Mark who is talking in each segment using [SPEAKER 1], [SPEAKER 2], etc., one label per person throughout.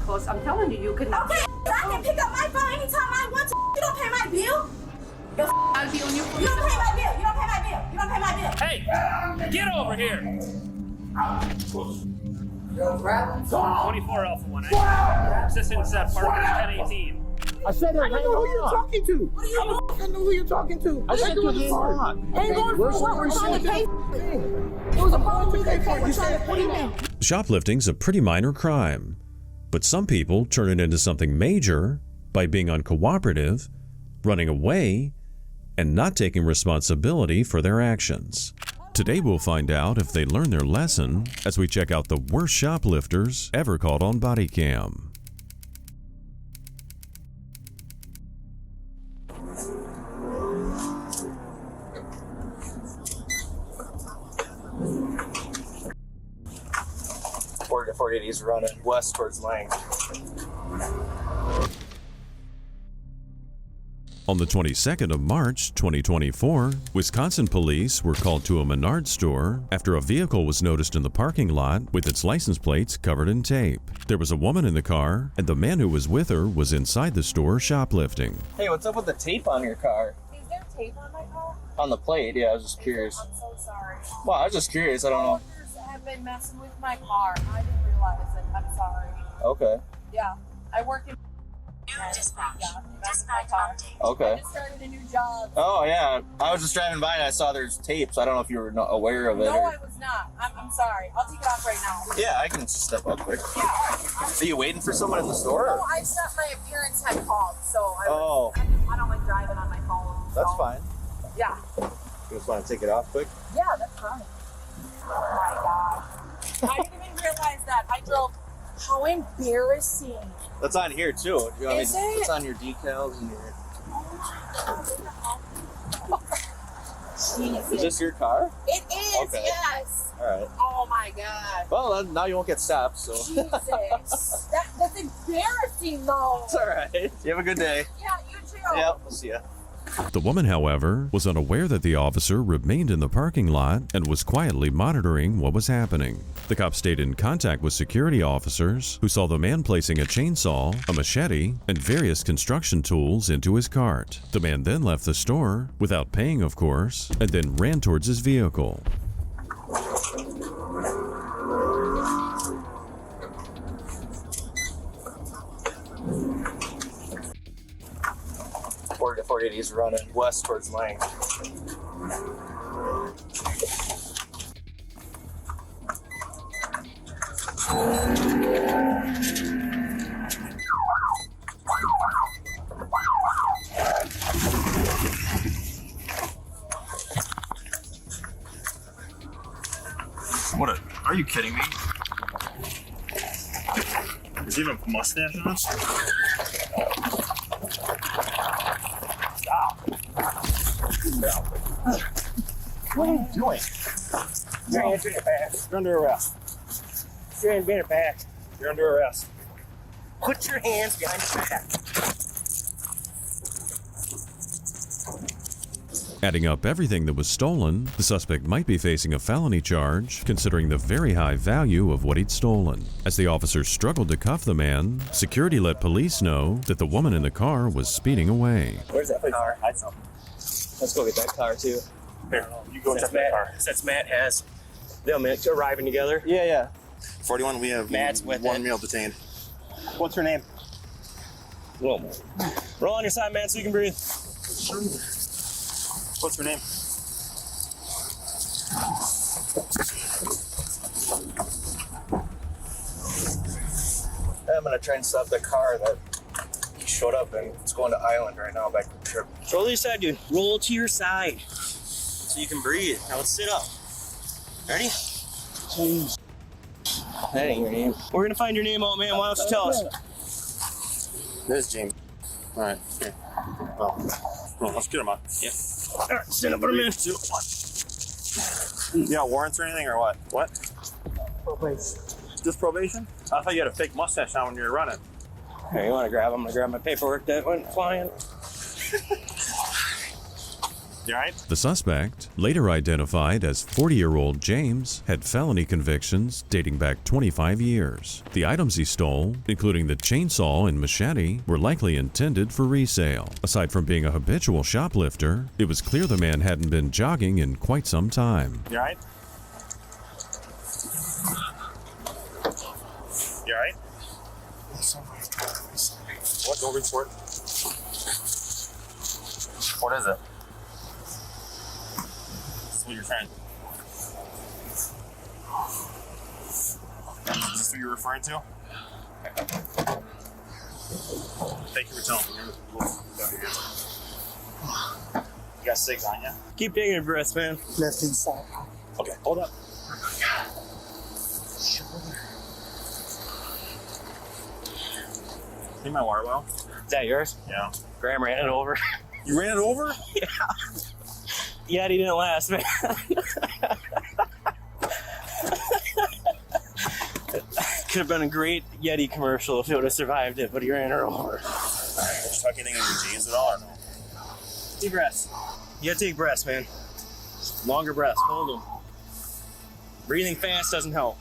[SPEAKER 1] close. I'm telling you, you could not.
[SPEAKER 2] Okay, I can pick up my phone anytime I want to. You don't pay my bill.
[SPEAKER 1] I'll be on your phone.
[SPEAKER 2] You don't pay my bill. You don't pay my bill. You don't pay my bill.
[SPEAKER 3] Hey, get over here. 24 Alpha 1. Assistant at Parker 1018.
[SPEAKER 4] I said I know who you're talking to.
[SPEAKER 2] What do you mean?
[SPEAKER 4] I know who you're talking to. I said to hang on.
[SPEAKER 2] Hang on for what? We're trying to pay. It was a problem to pay for. We're trying to pay now.
[SPEAKER 5] Shoplifting's a pretty minor crime, but some people turn it into something major by being uncooperative, running away, and not taking responsibility for their actions. Today we'll find out if they learn their lesson as we check out the worst shoplifters ever caught on Bodycam.
[SPEAKER 6] He's running west towards Lang.
[SPEAKER 5] On the 22nd of March, 2024, Wisconsin police were called to a Menards store after a vehicle was noticed in the parking lot with its license plates covered in tape. There was a woman in the car, and the man who was with her was inside the store shoplifting.
[SPEAKER 6] Hey, what's up with the tape on your car?
[SPEAKER 2] Is there tape on my car?
[SPEAKER 6] On the plate, yeah, I was just curious.
[SPEAKER 2] I'm so sorry.
[SPEAKER 6] Well, I was just curious, I don't know.
[SPEAKER 2] Have been messing with my car. I didn't realize it. I'm sorry.
[SPEAKER 6] Okay.
[SPEAKER 2] Yeah, I work in.
[SPEAKER 7] Dispatch.
[SPEAKER 2] Yeah, that's my car.
[SPEAKER 6] Okay.
[SPEAKER 2] I just started a new job.
[SPEAKER 6] Oh, yeah. I was just driving by and I saw there's tape, so I don't know if you were not aware of it.
[SPEAKER 2] No,
[SPEAKER 6] or...
[SPEAKER 2] I was not. I'm sorry. I'll take it off right now.
[SPEAKER 6] Yeah, I can step up quick.
[SPEAKER 2] Yeah.
[SPEAKER 6] Are you waiting for someone in the store?
[SPEAKER 2] No, I thought my parents had called, so I don't like driving on my phone. So.
[SPEAKER 6] That's fine.
[SPEAKER 2] Yeah.
[SPEAKER 6] You just want to take it off quick?
[SPEAKER 2] Yeah, that's fine. Oh my God. I didn't even realize that. I drove. How embarrassing.
[SPEAKER 6] That's on here too. You know,
[SPEAKER 2] Is it?
[SPEAKER 6] It's on your decals and your...
[SPEAKER 2] Jesus.
[SPEAKER 6] Is this your car?
[SPEAKER 2] It is,
[SPEAKER 6] Okay.
[SPEAKER 2] yes.
[SPEAKER 6] All right.
[SPEAKER 2] Oh my God.
[SPEAKER 6] Well, then, now you won't get stopped, so...
[SPEAKER 2] Jesus. That's embarrassing though.
[SPEAKER 6] It's all right. You have a good day.
[SPEAKER 2] Yeah, you too.
[SPEAKER 6] Yep, we'll see ya.
[SPEAKER 5] The woman, however, was unaware that the officer remained in the parking lot and was quietly monitoring what was happening. The cops stayed in contact with security officers who saw the man placing a chainsaw, a machete, and various construction tools into his cart. The man then left the store, without paying of course, and then ran towards his vehicle.
[SPEAKER 6] 480, he's running west towards Lang.
[SPEAKER 8] Are you kidding me? There's even a mustache on us? Stop. What are you doing? Your hands in your back. You're under arrest. Your hands in your back. You're under arrest. Put your hands behind your back.
[SPEAKER 5] Adding up everything that was stolen, the suspect might be facing a felony charge, considering the very high value of what he'd stolen. As the officers struggled to cuff the man, security let police know that the woman in the car was speeding away.
[SPEAKER 6] Where's that car? Hide something. Let's go get that car too.
[SPEAKER 8] Here, you go check that car.
[SPEAKER 4] Since Matt has them arriving together.
[SPEAKER 6] Yeah.
[SPEAKER 8] 41, we have
[SPEAKER 4] Matt's with
[SPEAKER 8] one
[SPEAKER 4] it.
[SPEAKER 8] male detained. What's her name?
[SPEAKER 4] Roll on your side, man, so you can breathe.
[SPEAKER 8] What's her name?
[SPEAKER 6] I'm gonna try and stop the car that showed up, and it's going to Island right now, back to the trip.
[SPEAKER 4] Roll to your side, dude. Roll to your side so you can breathe. Now let's sit up. Ready? Jeez. That ain't your name. We're gonna find your name out, man. Why don't you tell us?
[SPEAKER 8] This is James. All right, here. Well, let's get him on.
[SPEAKER 4] Yeah. All right, stand up for a minute.
[SPEAKER 8] You got warrants or anything, or what? What?
[SPEAKER 4] Probation.
[SPEAKER 8] Just probation? I thought you had a fake mustache on when you were running.
[SPEAKER 4] Here, you want to grab? I'm gonna grab my paperwork that went flying.
[SPEAKER 8] You alright?
[SPEAKER 5] The suspect, later identified as 40-year-old James, had felony convictions dating back 25 years. The items he stole, including the chainsaw and machete, were likely intended for resale. Aside from being a habitual shoplifter, it was clear the man hadn't been jogging in quite some time.
[SPEAKER 8] You alright? You alright? What? Don't reach for it. What is it? This is what you're trying. Is this what you're referring to? Thank you for telling me. You got cigs on you?
[SPEAKER 4] Keep taking your breaths, man.
[SPEAKER 7] Left inside.
[SPEAKER 8] Okay, hold up. See my water well?
[SPEAKER 4] Is that yours?
[SPEAKER 8] Yeah.
[SPEAKER 4] Graham ran it over.
[SPEAKER 8] You ran it over?
[SPEAKER 4] Yeah. Yeah, he didn't last, man. Could have been a great Yeti commercial if it would have survived it, but he ran her over.
[SPEAKER 8] Did you tuck anything in your jeans at all or no?
[SPEAKER 4] Deep breaths. You gotta take breaths, man. Longer breaths. Hold them. Breathing fast doesn't help.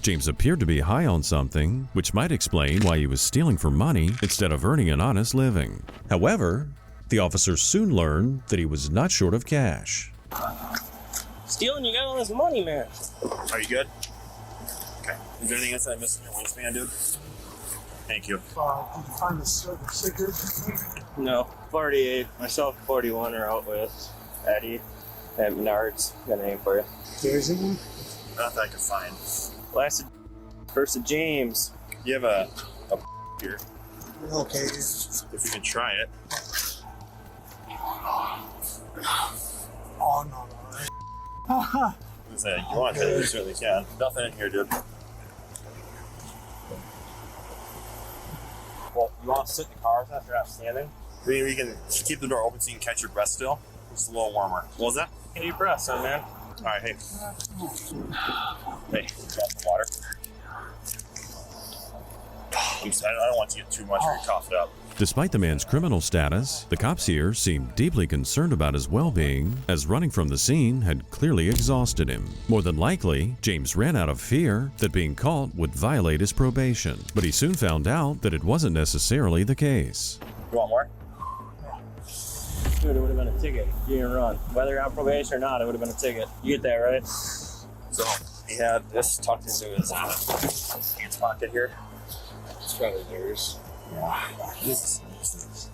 [SPEAKER 5] James appeared to be high on something, which might explain why he was stealing for money instead of earning an honest living. However, the officers soon learned that he was not short of cash.
[SPEAKER 4] Stealing, you got all this money, man.
[SPEAKER 8] Are you good? Okay. Is there anything else I missed in your waistband, dude? Thank you.
[SPEAKER 7] Did you find the cigarette?
[SPEAKER 4] No. 48. Myself, 41 are out with Eddie at Menards. Got a name for you.
[SPEAKER 7] There's one.
[SPEAKER 8] Nothing I could find.
[SPEAKER 4] Last first of James.
[SPEAKER 8] You have a here.
[SPEAKER 7] Okay.
[SPEAKER 8] If you can try it.
[SPEAKER 7] Oh, no.
[SPEAKER 8] You want to? You certainly can. Nothing in here, dude. Well, you want to sit in the car after I'm standing? I mean, we can keep the door open so you can catch your breath still. It's a little warmer. What was that?
[SPEAKER 4] Get your breath, son, man.
[SPEAKER 8] All right, hey. Hey, got the water. I don't want you to get too much or you cough it up.
[SPEAKER 5] Despite the man's criminal status, the cops here seemed deeply concerned about his well-being, as running from the scene had clearly exhausted him. More than likely, James ran out of fear that being caught would violate his probation, but he soon found out that it wasn't necessarily the case.
[SPEAKER 8] You want more?
[SPEAKER 4] Dude, it would have been a ticket. You didn't run. Whether you're on probation or not, it would have been a ticket. You get that, right?
[SPEAKER 8] So, he had this tucked into his pants pocket here. It's probably theirs. Yeah. This is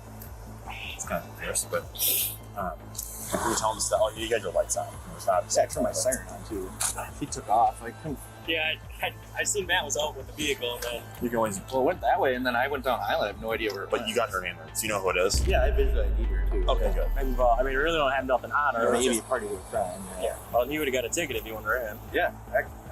[SPEAKER 8] it's kind of embarrassing, but we were telling him that, oh, you got your lights on. It's not exactly my siren on, too. He took off. I couldn't.
[SPEAKER 4] Yeah, I seen Matt was out with the vehicle, and then
[SPEAKER 8] You can always.
[SPEAKER 6] Well, it went that way, and then I went down Island. I have no idea where it
[SPEAKER 8] But
[SPEAKER 6] went.
[SPEAKER 8] you got her name there, so you know who it is?
[SPEAKER 6] Yeah, I visually ID'd her, too.
[SPEAKER 8] Okay, good.
[SPEAKER 4] and I mean, we really don't have nothing on her.
[SPEAKER 6] Maybe party with a friend.
[SPEAKER 4] Yeah. Well, he would have got a ticket if he wouldn't have ran.
[SPEAKER 6] Yeah,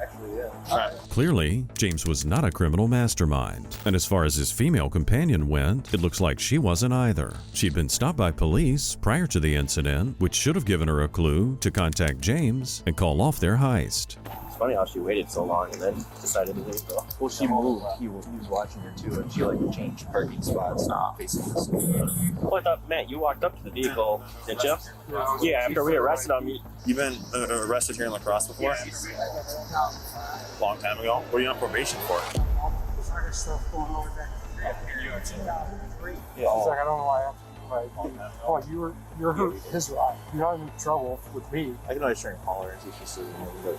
[SPEAKER 6] actually, yeah.
[SPEAKER 8] All right.
[SPEAKER 5] Clearly, James was not a criminal mastermind, and as far as his female companion went, it looks like she wasn't either. She'd been stopped by police prior to the incident, which should have given her a clue to contact James and call off their heist.
[SPEAKER 4] It's funny how she waited so long and then decided to leave, though.
[SPEAKER 6] Well, she moved. He was watching her, too, and she, changed parking spots facing the city.
[SPEAKER 4] Well, I thought, Matt, you walked up to the vehicle, didn't you? Yeah, after we arrested him,
[SPEAKER 8] You've been arrested here in La Crosse before? Long time ago. What are you on probation for?
[SPEAKER 7] There's stuff going on back. He's like, I don't know why. Oh, you're his ride. You're not in trouble with me.
[SPEAKER 6] I can always try and call her and see if she sees me. But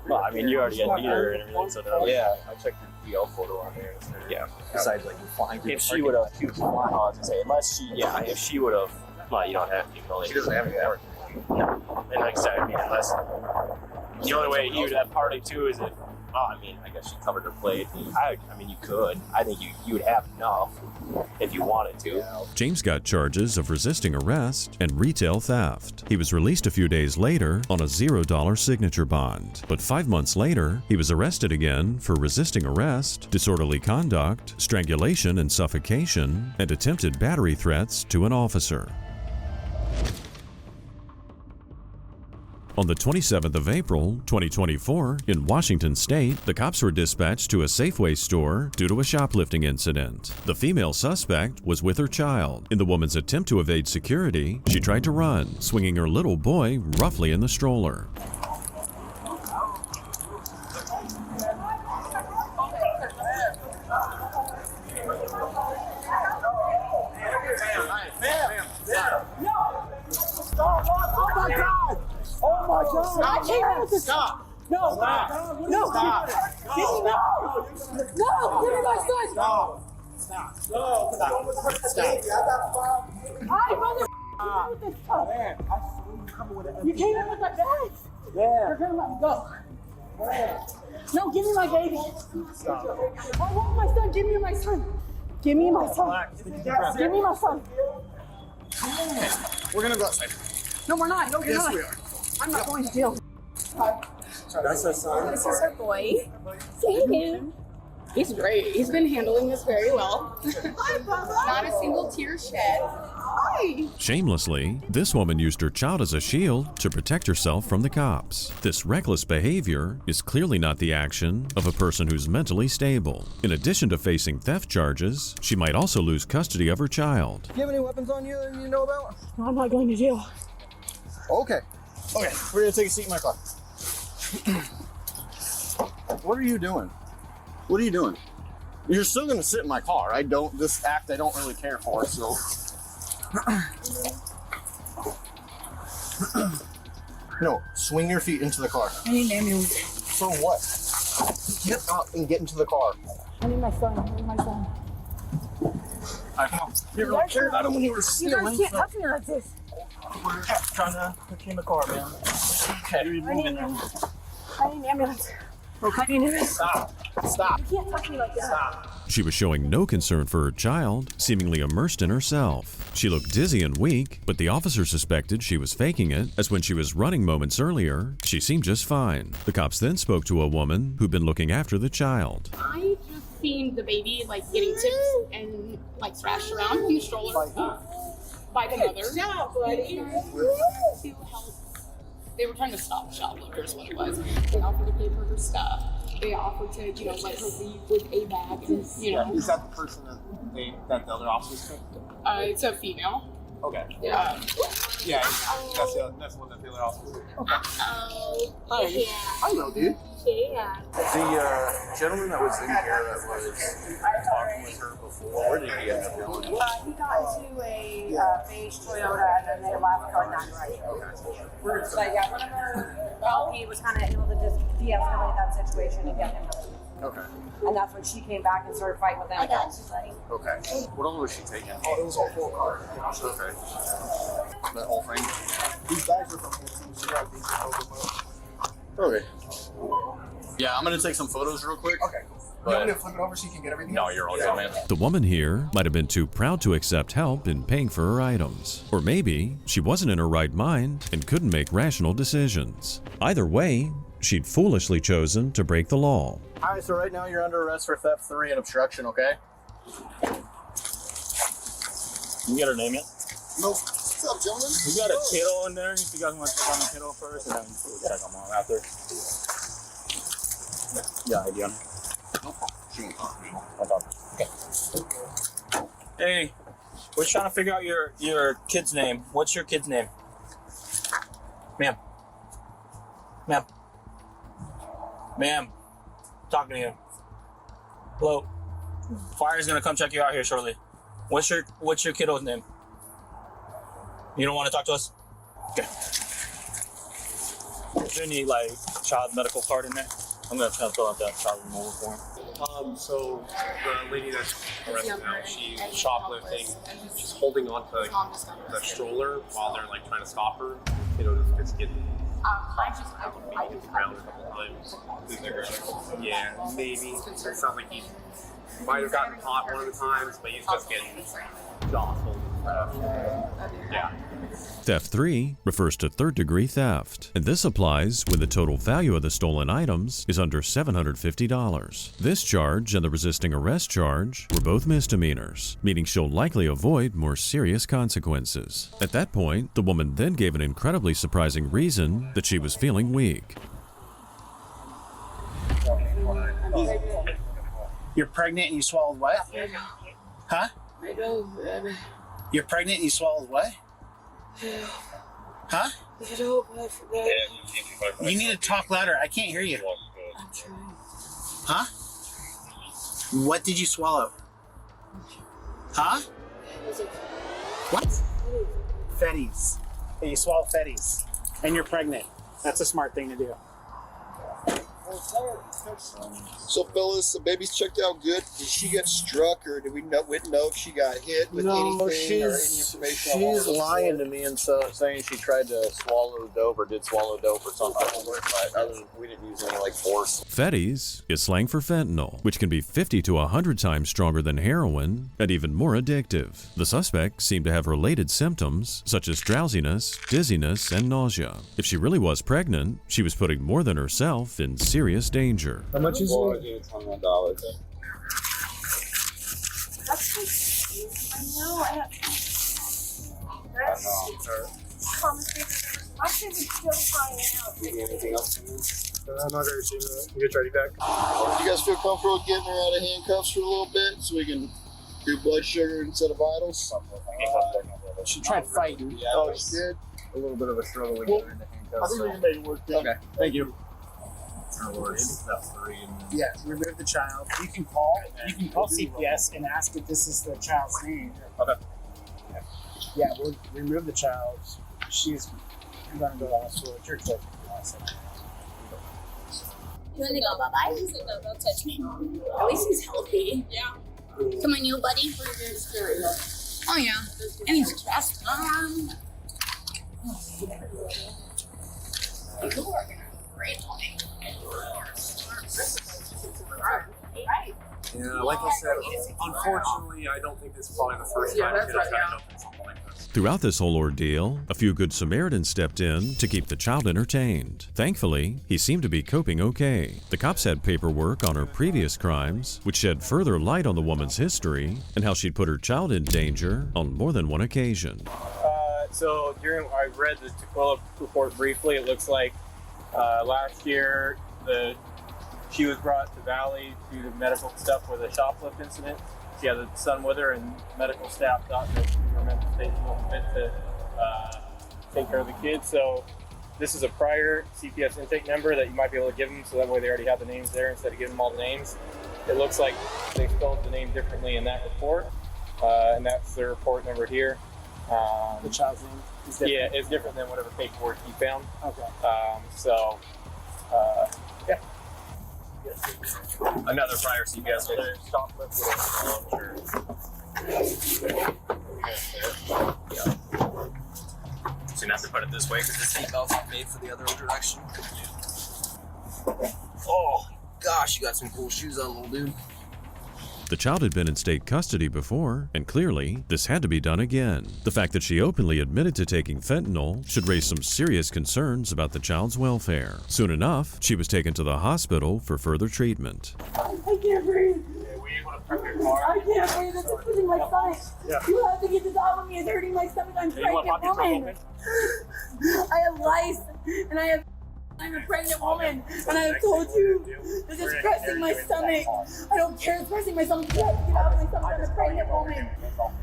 [SPEAKER 4] well, I mean, you already got leader and everything, so no.
[SPEAKER 6] yeah, I checked her DL photo on there.
[SPEAKER 4] Yeah.
[SPEAKER 6] Besides, you're flying through
[SPEAKER 4] If
[SPEAKER 6] the
[SPEAKER 4] she
[SPEAKER 6] parking
[SPEAKER 4] would have,
[SPEAKER 6] lot, she was flying.
[SPEAKER 4] I was gonna say, unless she, yeah, if she would have, well, you don't have to. You can only
[SPEAKER 6] She doesn't have any work.
[SPEAKER 4] No. And like I said, I mean, unless the only way he would have party too is if, well, I mean, I guess she covered her plate. I mean, you could. I think you would have enough if you wanted to.
[SPEAKER 5] James got charges of resisting arrest and retail theft. He was released a few days later on a $0 signature bond. But 5 months later, he was arrested again for resisting arrest, disorderly conduct, strangulation and suffocation, and attempted battery threats to an officer. On the 27th of April, 2024, in Washington State, the cops were dispatched to a Safeway store due to a shoplifting incident. The female suspect was with her child. In the woman's attempt to evade security, she tried to run, swinging her little boy roughly in the stroller.
[SPEAKER 8] Stop!
[SPEAKER 2] No!
[SPEAKER 8] Stop!
[SPEAKER 2] No!
[SPEAKER 8] Stop!
[SPEAKER 2] Give me no! No! Give me my son!
[SPEAKER 8] Stop! Stop! Stop!
[SPEAKER 2] Hi, mother! You came in with my bags! You're gonna let me go. No, give me my baby. I want my son. Give me my son. Give me my son. Give me my son.
[SPEAKER 8] We're gonna go outside.
[SPEAKER 2] No, we're not. No, you're not.
[SPEAKER 8] We are.
[SPEAKER 2] I'm not going to jail.
[SPEAKER 8] That's our son.
[SPEAKER 9] This is our boy. See him. He's great. He's been handling this very well.
[SPEAKER 2] Hi, Bubba.
[SPEAKER 9] Not a single tear shed.
[SPEAKER 2] Hi.
[SPEAKER 5] Shamelessly, this woman used her child as a shield to protect herself from the cops. This reckless behavior is clearly not the action of a person who's mentally stable. In addition to facing theft charges, she might also lose custody of her child.
[SPEAKER 6] Do you have any weapons on you that you know about?
[SPEAKER 2] No, I'm not going to jail.
[SPEAKER 6] Okay. Okay, we're gonna take a seat in my car. What are you doing? What are you doing? You're still gonna sit in my car. This act I don't really care for, so. No, swing your feet into the car.
[SPEAKER 2] I need an ambulance.
[SPEAKER 6] For what? Get up and get into the car.
[SPEAKER 2] I need my son. I need my son.
[SPEAKER 6] I know. You really cared about him when you were
[SPEAKER 2] You
[SPEAKER 6] stealing.
[SPEAKER 2] guys can't touch me like this.
[SPEAKER 6] We're trying to put you in the car, man. Okay.
[SPEAKER 2] I need an ambulance. I need an ambulance. I need an ambulance.
[SPEAKER 6] Stop. Stop.
[SPEAKER 2] You can't touch me like that.
[SPEAKER 6] Stop.
[SPEAKER 5] She was showing no concern for her child, seemingly immersed in herself. She looked dizzy and weak, but the officer suspected she was faking it, as when she was running moments earlier, she seemed just fine. The cops then spoke to a woman who'd been looking after the child.
[SPEAKER 9] I just seen the baby like getting tipped and like thrashed around in the stroller by the mother.
[SPEAKER 2] job, buddy.
[SPEAKER 9] To help. They were trying to stop shoplifters, what it was. They offered to pay for her stuff. They offered to, let her leave with a bag. And,
[SPEAKER 8] Is that the person that the other officers took?
[SPEAKER 9] It's a female.
[SPEAKER 8] Okay.
[SPEAKER 9] Yeah.
[SPEAKER 8] Yeah, that's the one that the other officers took.
[SPEAKER 9] Oh.
[SPEAKER 6] Hi. Hello, dude.
[SPEAKER 9] Yeah.
[SPEAKER 6] The gentleman that was in here that was talking with her before, where did he end up going?
[SPEAKER 1] He got into a beige Toyota and then they left going that direction. So yeah, whenever he was kind of able to just de-escalate that situation and get him to leave.
[SPEAKER 6] Okay.
[SPEAKER 1] And that's when she came back and started fighting with them again.
[SPEAKER 6] Okay. What all was she taking? Oh, it was a whole car. Okay. That whole thing? These bags are from Okay. Yeah, I'm gonna take some photos real quick. Okay.
[SPEAKER 8] You want me to flip it over so you can get everything?
[SPEAKER 6] No, you're all good, man.
[SPEAKER 5] The woman here might have been too proud to accept help in paying for her items. Or maybe she wasn't in her right mind and couldn't make rational decisions. Either way, she'd foolishly chosen to break the law.
[SPEAKER 6] Alright, so right now you're under arrest for theft 3 and obstruction, okay?
[SPEAKER 8] You get her name yet?
[SPEAKER 6] Nope. What's up, gentlemen?
[SPEAKER 8] We got a kiddo in there. If you guys want to check on the kiddo first, and then we'll check them all after. Yeah, ID on her.
[SPEAKER 6] No problem. She won't talk to me.
[SPEAKER 8] No problem. Okay. Hey, we're trying to figure out your kid's name. What's your kid's name? Ma'am. Ma'am. Ma'am. Talking to you. Hello. Fire's gonna come check you out here shortly. What's your kiddo's name? You don't want to talk to us? Okay. Is there any child medical card in there? I'm gonna try to fill out that child removal form.
[SPEAKER 10] So the lady that's arrested now, she's shoplifting. She's holding on to the stroller while they're trying to stop her. Just getting beaten around a couple times. Yeah, maybe. It sounds like he might have gotten caught one of the times, but he's just getting jostled. Yeah.
[SPEAKER 5] Theft 3 refers to third-degree theft, and this applies when the total value of the stolen items is under $750. This charge and the resisting arrest charge were both misdemeanors, meaning she'll likely avoid more serious consequences. At that point, the woman then gave an incredibly surprising reason that she was feeling weak.
[SPEAKER 11] You're pregnant and you swallowed what? Huh?
[SPEAKER 9] I don't.
[SPEAKER 11] You're pregnant and you swallowed what? Huh?
[SPEAKER 9] I don't. I forgot.
[SPEAKER 11] You need to talk louder. I can't hear you.
[SPEAKER 9] I'm trying.
[SPEAKER 11] Huh? What did you swallow? Huh? What? Fetties. Yeah, you swallow fetties. And you're pregnant. That's a smart thing to do.
[SPEAKER 12] So, fellas, the baby's checked out good. Did she get struck, or did we know if she got hit with anything or any information?
[SPEAKER 6] She's lying to me and saying she tried to swallow dope or did swallow dope or something. We didn't use any force.
[SPEAKER 5] Fetties is slang for fentanyl, which can be 50 to 100 times stronger than heroin and even more addictive. The suspect seemed to have related symptoms such as drowsiness, dizziness, and nausea. If she really was pregnant, she was putting more than herself in serious danger.
[SPEAKER 7] How much is it?
[SPEAKER 12] It's $100.
[SPEAKER 2] I know. I think we still find out.
[SPEAKER 12] Anything else?
[SPEAKER 7] I'm not very sure that. You get ready back.
[SPEAKER 12] You guys feel comfortable getting her out of handcuffs for a little bit so we can do blood sugar instead of vitals?
[SPEAKER 11] She tried fighting.
[SPEAKER 12] Oh, she did?
[SPEAKER 6] A little bit of a struggle to get her into handcuffs.
[SPEAKER 12] I think we can make it work.
[SPEAKER 6] Okay, thank you.
[SPEAKER 11] Yeah, remove the child. You can call CPS and ask if this is the child's name.
[SPEAKER 6] Okay.
[SPEAKER 11] Yeah, we'll remove the child. She's going to go to the hospital. It's your choice.
[SPEAKER 13] You want to go bye-bye? He said, no, don't touch me. At least he's healthy. Yeah. Come on, you buddy. Oh, yeah. And he's stressed. You're working on great point. Right.
[SPEAKER 10] Yeah, like I said, unfortunately, I don't think this is probably the first time a kid has gotten up in something like this.
[SPEAKER 5] Throughout this whole ordeal, a few good Samaritans stepped in to keep the child entertained. Thankfully, he seemed to be coping okay. The cops had paperwork on her previous crimes, which shed further light on the woman's history and how she'd put her child in danger on more than one occasion.
[SPEAKER 14] So I read the Tukwila report briefly. It looks like last year she was brought to Valley to do medical stuff with a shoplift incident. She had a son with her, and medical staff thought that her mental state wasn't fit to take care of the kids. So this is a prior CPS intake number that you might be able to give them, so that way they already have the names there instead of giving them all the names. It looks like they spelled the name differently in that report, and that's the report number here.
[SPEAKER 11] The child's name is different?
[SPEAKER 14] Yeah, it's different than whatever paperwork you found.
[SPEAKER 11] Okay.
[SPEAKER 14] Yeah.
[SPEAKER 4] Another prior CPS. So you have to put it this way because the seatbelt's not made for the other direction. Oh gosh, you got some cool shoes on, little dude.
[SPEAKER 5] The child had been in state custody before, and clearly, this had to be done again. The fact that she openly admitted to taking fentanyl should raise some serious concerns about the child's welfare. Soon enough, she was taken to the hospital for further treatment.
[SPEAKER 2] I can't breathe. I can't breathe. It's hurting my stomach.
[SPEAKER 7] Yeah.
[SPEAKER 2] You have to get this off of me. It's hurting my stomach. I'm a pregnant woman. I have lice, and I'm a pregnant woman, and I have told you this is pressing my stomach. I don't care, it's pressing my stomach. You have to get off my stomach. I'm a pregnant woman.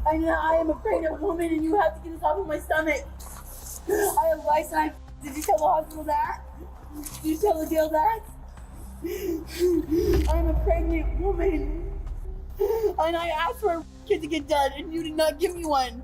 [SPEAKER 2] I am a pregnant woman, and you have to get this off of my stomach. I have lice, and did you tell the hospital that? Did you tell the jail that? I'm a pregnant woman, and I asked for a kid to get done, and you did not give me one.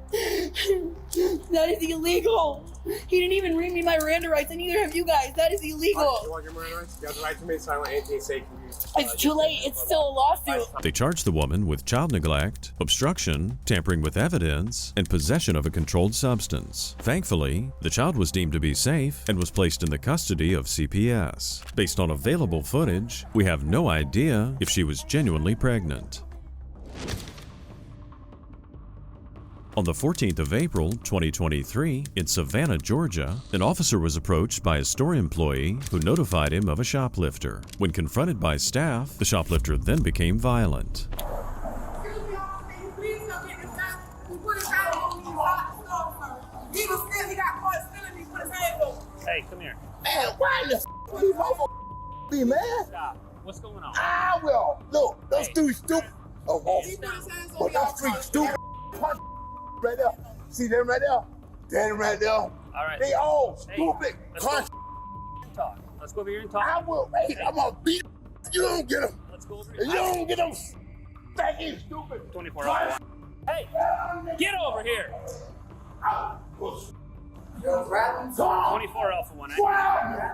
[SPEAKER 2] That is illegal. He didn't even read me my Miranda rights, and neither have you guys. That is illegal.
[SPEAKER 10] You want your Miranda rights? You have the right to remain silent. Anything say can you?
[SPEAKER 2] It's too late. It's still a lawsuit.
[SPEAKER 5] They charged the woman with child neglect, obstruction, tampering with evidence, and possession of a controlled substance. Thankfully, the child was deemed to be safe and was placed in the custody of CPS. Based on available footage, we have no idea if she was genuinely pregnant. On the 14th of April, 2023, in Savannah, Georgia, an officer was approached by a store employee who notified him of a shoplifter. When confronted by staff, the shoplifter then became violent.
[SPEAKER 3] Hey, come here.
[SPEAKER 15] Man, why the you me, man?
[SPEAKER 3] Stop. What's going on?
[SPEAKER 15] I will. Look, those two stupid. Oh, but those three stupid right there. See them right there? Them right there.
[SPEAKER 3] All right.
[SPEAKER 15] They all stupid.
[SPEAKER 3] Let's talk. Let's go over here and talk.
[SPEAKER 15] I will. Hey, I'm gonna beat them. You don't get them.
[SPEAKER 3] Let's go over
[SPEAKER 15] here. You don't get them. Stacking stupid.
[SPEAKER 3] 24 hours. Hey, get over here. 24 Alpha 1.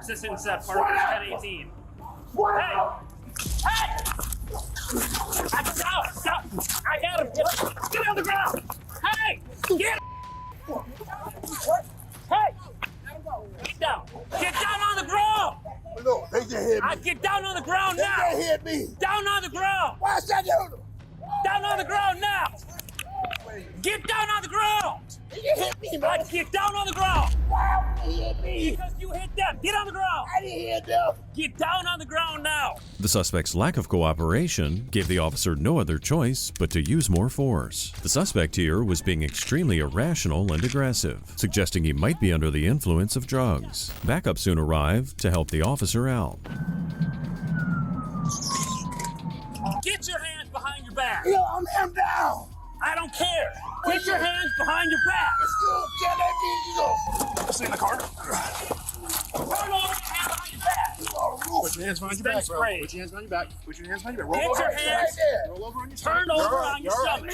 [SPEAKER 3] Assistant set Parker 1018. Hey! Hey! Stop! I got him! Get on the ground! Hey! Get him! Hey! Get down! Get down on the ground!
[SPEAKER 15] No, they just hit me.
[SPEAKER 3] Get down on the ground now!
[SPEAKER 15] They just hit me.
[SPEAKER 3] Down on the ground!
[SPEAKER 15] Why is that down?
[SPEAKER 3] Down on the ground now! Get down on the ground!
[SPEAKER 15] You hit me, man.
[SPEAKER 3] Get down on the ground!
[SPEAKER 15] Why would you hit me?
[SPEAKER 3] Because you hit them! Get on the ground!
[SPEAKER 15] I didn't hit them.
[SPEAKER 3] Get down on the ground now!
[SPEAKER 5] The suspect's lack of cooperation gave the officer no other choice but to use more force. The suspect here was being extremely irrational and aggressive, suggesting he might be under the influence of drugs. Backup soon arrived to help the officer out.
[SPEAKER 3] Get your hands behind your back!
[SPEAKER 15] Yo, I'm him down.
[SPEAKER 3] I don't care! Get your hands behind your back!
[SPEAKER 15] Let's in the car.
[SPEAKER 3] Turn over your hands behind your back!
[SPEAKER 6] Put your hands behind your back, bro. Put your hands behind your back. Put your hands behind your back.
[SPEAKER 3] Get your hands.
[SPEAKER 6] Roll over on your
[SPEAKER 3] Turn over on your stomach.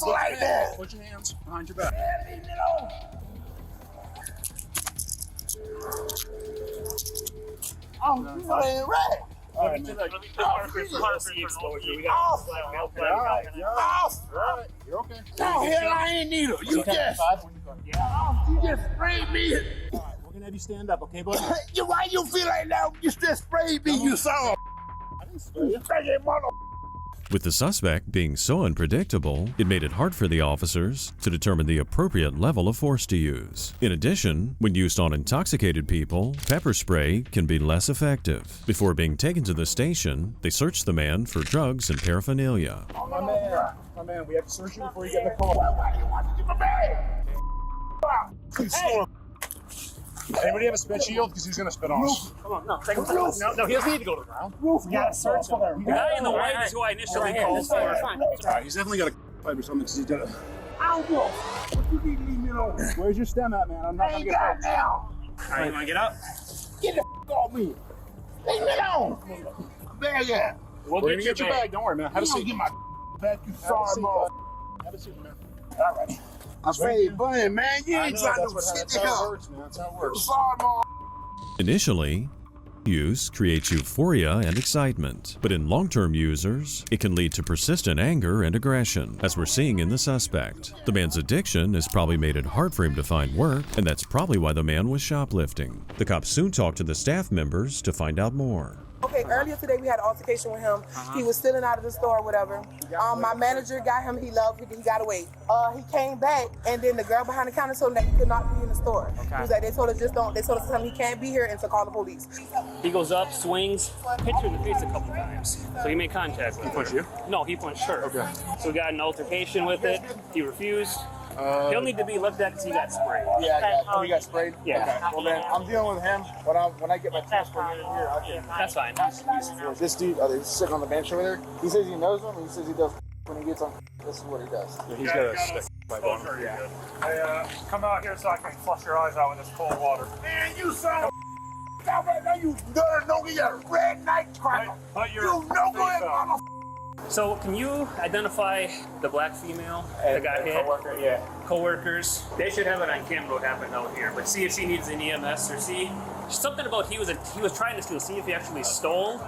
[SPEAKER 15] Like that.
[SPEAKER 6] Put your hands behind your back.
[SPEAKER 15] Oh, you ain't right.
[SPEAKER 3] All right, exposure. We got
[SPEAKER 6] You're okay.
[SPEAKER 15] No, hell, I ain't need her. You just sprayed me.
[SPEAKER 6] All right, we're gonna have you stand up, okay, buddy?
[SPEAKER 15] Why you feel like that? You just sprayed me. You saw.
[SPEAKER 6] I didn't spray you.
[SPEAKER 5] With the suspect being so unpredictable, it made it hard for the officers to determine the appropriate level of force to use. In addition, when used on intoxicated people, pepper spray can be less effective. Before being taken to the station, they searched the man for drugs and paraphernalia.
[SPEAKER 6] My man, we have to search you before you get in the car.
[SPEAKER 15] Why do you want to get my bag?
[SPEAKER 6] Anybody have a spit shield? Because he's gonna spit on us.
[SPEAKER 3] Come on, no, take him. No, he doesn't need to go to the ground.
[SPEAKER 6] We gotta search for him.
[SPEAKER 3] The guy in the white is who I initially called for.
[SPEAKER 6] Alright, he's definitely got a pipe or something because he's done it.
[SPEAKER 15] I don't know. You need to leave me alone.
[SPEAKER 6] Where's your stem at, man? I'm not gonna get
[SPEAKER 15] got now.
[SPEAKER 3] Alright, you wanna get up?
[SPEAKER 15] Get the off me. Leave me alone. Bag at.
[SPEAKER 3] We'll
[SPEAKER 6] We're gonna get your bag. Don't worry, man. Have a seat.
[SPEAKER 15] Get my back. You sorry, mom.
[SPEAKER 6] Have a seat, man.
[SPEAKER 15] All right. I say, buddy, man, you ain't trying to sit
[SPEAKER 6] That's how it works, man. That's how it works.
[SPEAKER 15] Sorry, mom.
[SPEAKER 5] Initially, use creates euphoria and excitement, but in long-term users, it can lead to persistent anger and aggression, as we're seeing in the suspect. The man's addiction has probably made it hard for him to find work, and that's probably why the man was shoplifting. The cops soon talked to the staff members to find out more.
[SPEAKER 16] Okay, earlier today we had an altercation with him. He was stealing out of the store or whatever. My manager got him, he got away. He came back and then the girl behind the counter told him that he could not be in the store. He was like, they told us to tell him he can't be here and to call the police.
[SPEAKER 3] He goes up, swings, hit her in the face a couple times. So he made contact with her.
[SPEAKER 6] He punched you?
[SPEAKER 3] No, he punched her. Okay. So we got an altercation with it. He refused. He'll need to be looked at because he got sprayed.
[SPEAKER 11] Yeah, he got sprayed?
[SPEAKER 3] Yeah.
[SPEAKER 11] Okay. Well, then, I'm dealing with him. When I get my transport unit here, I can...
[SPEAKER 3] That's fine.
[SPEAKER 11] This dude, he's sitting on the bench over there. He says he knows him, and he says he does when he gets on. This is what he does.
[SPEAKER 6] Yeah, he's got a stick pipe on him.
[SPEAKER 11] Yeah.
[SPEAKER 7] Hey, come out here so I can flush your eyes out with this cold water.
[SPEAKER 15] Man, you son of a... Right now, you don't get a red night cracker. You no good mother.
[SPEAKER 3] So can you identify the black female that got hit?
[SPEAKER 14] Co-worker, yeah.
[SPEAKER 3] Co-workers. They should have it on camera what happened out here, but see if she needs an EMS or see Something about he was trying to steal. See if he actually stole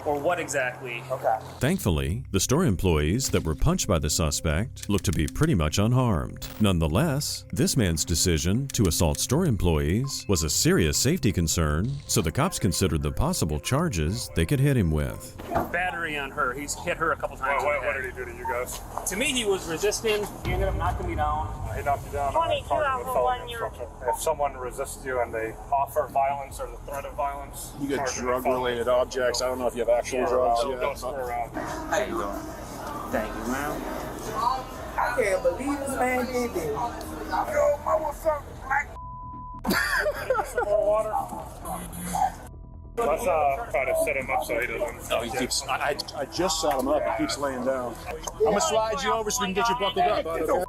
[SPEAKER 3] or what exactly.
[SPEAKER 11] Okay.
[SPEAKER 5] Thankfully, the store employees that were punched by the suspect looked to be pretty much unharmed. Nonetheless, this man's decision to assault store employees was a serious safety concern, so the cops considered the possible charges they could hit him with.
[SPEAKER 3] Battery on her. He's hit her a couple times.
[SPEAKER 7] What did he do to you guys?
[SPEAKER 3] To me, he was resisting. He ended up knocking me down.
[SPEAKER 7] He knocked you down.
[SPEAKER 3] 22
[SPEAKER 7] out of 1 year. If someone resists you and they offer violence or the threat of violence,
[SPEAKER 6] You get drug-related objects. I don't know if you have actual drugs yet.
[SPEAKER 7] Don't screw around.
[SPEAKER 11] How you doing?
[SPEAKER 3] Thank you, ma'am.
[SPEAKER 16] I can't believe this man did this.
[SPEAKER 15] Yo, mama, some black.
[SPEAKER 7] Some more water. Let's try to set him up so he doesn't.
[SPEAKER 6] No, he keeps. I just set him up. He keeps laying down. I'm gonna slide you over so we can get you buckled up, bud. Okay?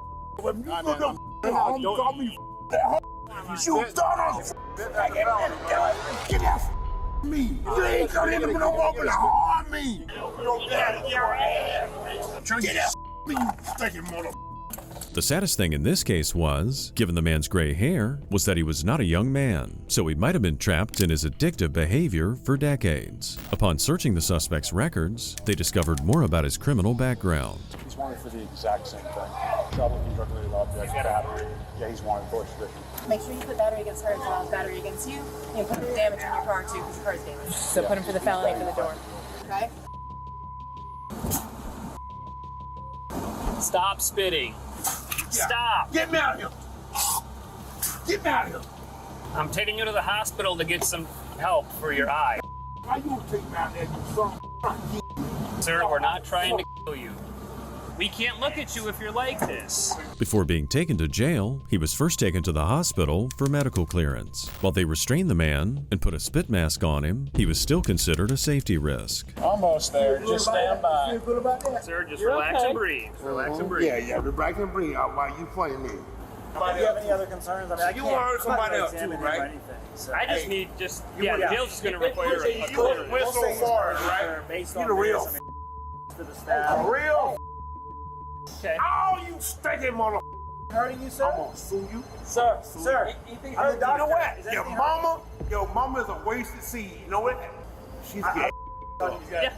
[SPEAKER 15] You done on get that me. You ain't coming in no more to harm me. Get that me, you stinking mother.
[SPEAKER 5] The saddest thing in this case was, given the man's gray hair, was that he was not a young man, so he might have been trapped in his addictive behavior for decades. Upon searching the suspect's records, they discovered more about his criminal background.
[SPEAKER 6] He's wanted for the exact same thing. Shoplifting drug-related objects, battery. Yeah, he's wanted for it.
[SPEAKER 1] Make sure you put battery against her as well as battery against you. And put damage on your car too, because your car is damaged. So put him for the felony for the door. Okay?
[SPEAKER 3] Stop spitting. Stop.
[SPEAKER 15] Get me out of here. Get me out of here.
[SPEAKER 3] I'm taking you to the hospital to get some help for your eye.
[SPEAKER 15] Why you gonna take me out there, you son of a
[SPEAKER 3] Sir, we're not trying to kill you. We can't look at you if you're like this.
[SPEAKER 5] Before being taken to jail, he was first taken to the hospital for medical clearance. While they restrained the man and put a spit mask on him, he was still considered a safety risk.
[SPEAKER 6] Almost there. Just stand by.
[SPEAKER 15] Feel good about that?
[SPEAKER 3] Sir, just relax and breathe. Relax and breathe.
[SPEAKER 15] Yeah, relax and breathe out while you playing me.
[SPEAKER 11] Do you have any other concerns? I mean, I
[SPEAKER 15] You
[SPEAKER 11] can't-
[SPEAKER 15] heard somebody
[SPEAKER 11] I'm not
[SPEAKER 15] else
[SPEAKER 11] gonna
[SPEAKER 15] too,
[SPEAKER 11] examine him or
[SPEAKER 15] right?
[SPEAKER 11] anything, so-
[SPEAKER 3] I just need the jail's just going to require a
[SPEAKER 15] You went so far, right?
[SPEAKER 11] Based
[SPEAKER 15] You
[SPEAKER 11] on
[SPEAKER 15] the
[SPEAKER 11] this,
[SPEAKER 15] real.
[SPEAKER 11] I mean, to the staff.
[SPEAKER 15] Real.
[SPEAKER 3] Okay.
[SPEAKER 15] Oh, you stinking mother.
[SPEAKER 11] Hurting you, sir?
[SPEAKER 15] I'm gonna sue you.
[SPEAKER 11] Sir,
[SPEAKER 15] Sue
[SPEAKER 11] sir,
[SPEAKER 15] you.
[SPEAKER 11] I'm the
[SPEAKER 15] You
[SPEAKER 11] doctor.
[SPEAKER 15] know what?
[SPEAKER 11] Is
[SPEAKER 15] Your
[SPEAKER 11] anything
[SPEAKER 15] mama is a wasted seed. You know what? She's gay.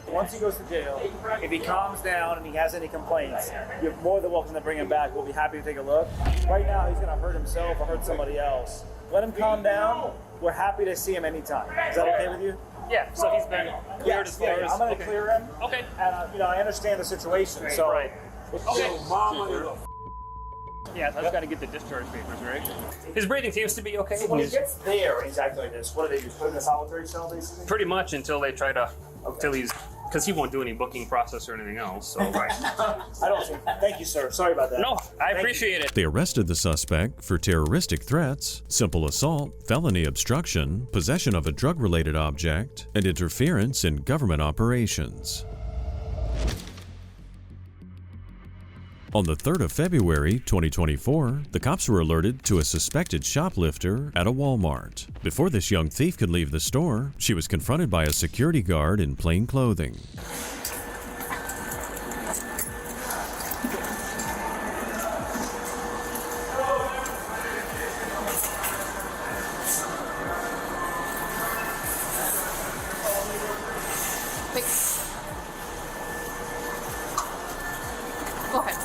[SPEAKER 11] Once he goes to jail, if he calms down and he has any complaints, you're more than welcome to bring him back. We'll be happy to take a look. Right now, he's going to hurt himself or hurt somebody else. Let him calm down. We're happy to see him anytime. Is that okay with you?
[SPEAKER 3] Yeah, so he's been cleared as far as...
[SPEAKER 11] I'm going to clear him.
[SPEAKER 3] Okay.
[SPEAKER 11] And, I understand the situation. So,
[SPEAKER 3] Right. Okay.
[SPEAKER 15] Mama.
[SPEAKER 3] Yeah, I just got to get the discharge papers, right? His breathing seems to be okay.
[SPEAKER 11] So when he gets there, he's acting like this. What do they do? Put him in a solitary cell, basically?
[SPEAKER 3] Pretty much until they try to... Until he's... Because he won't do any booking process or anything else, so... Right.
[SPEAKER 11] I don't think... Thank you, sir. Sorry about that.
[SPEAKER 3] No, I appreciate it.
[SPEAKER 5] They arrested the suspect for terroristic threats, simple assault, felony obstruction, possession of a drug-related object, and interference in government operations. On the 3rd of February, 2024, the cops were alerted to a suspected shoplifter at a Walmart. Before this young thief could leave the store, she was confronted by a security guard in plain clothing.
[SPEAKER 9] Go ahead.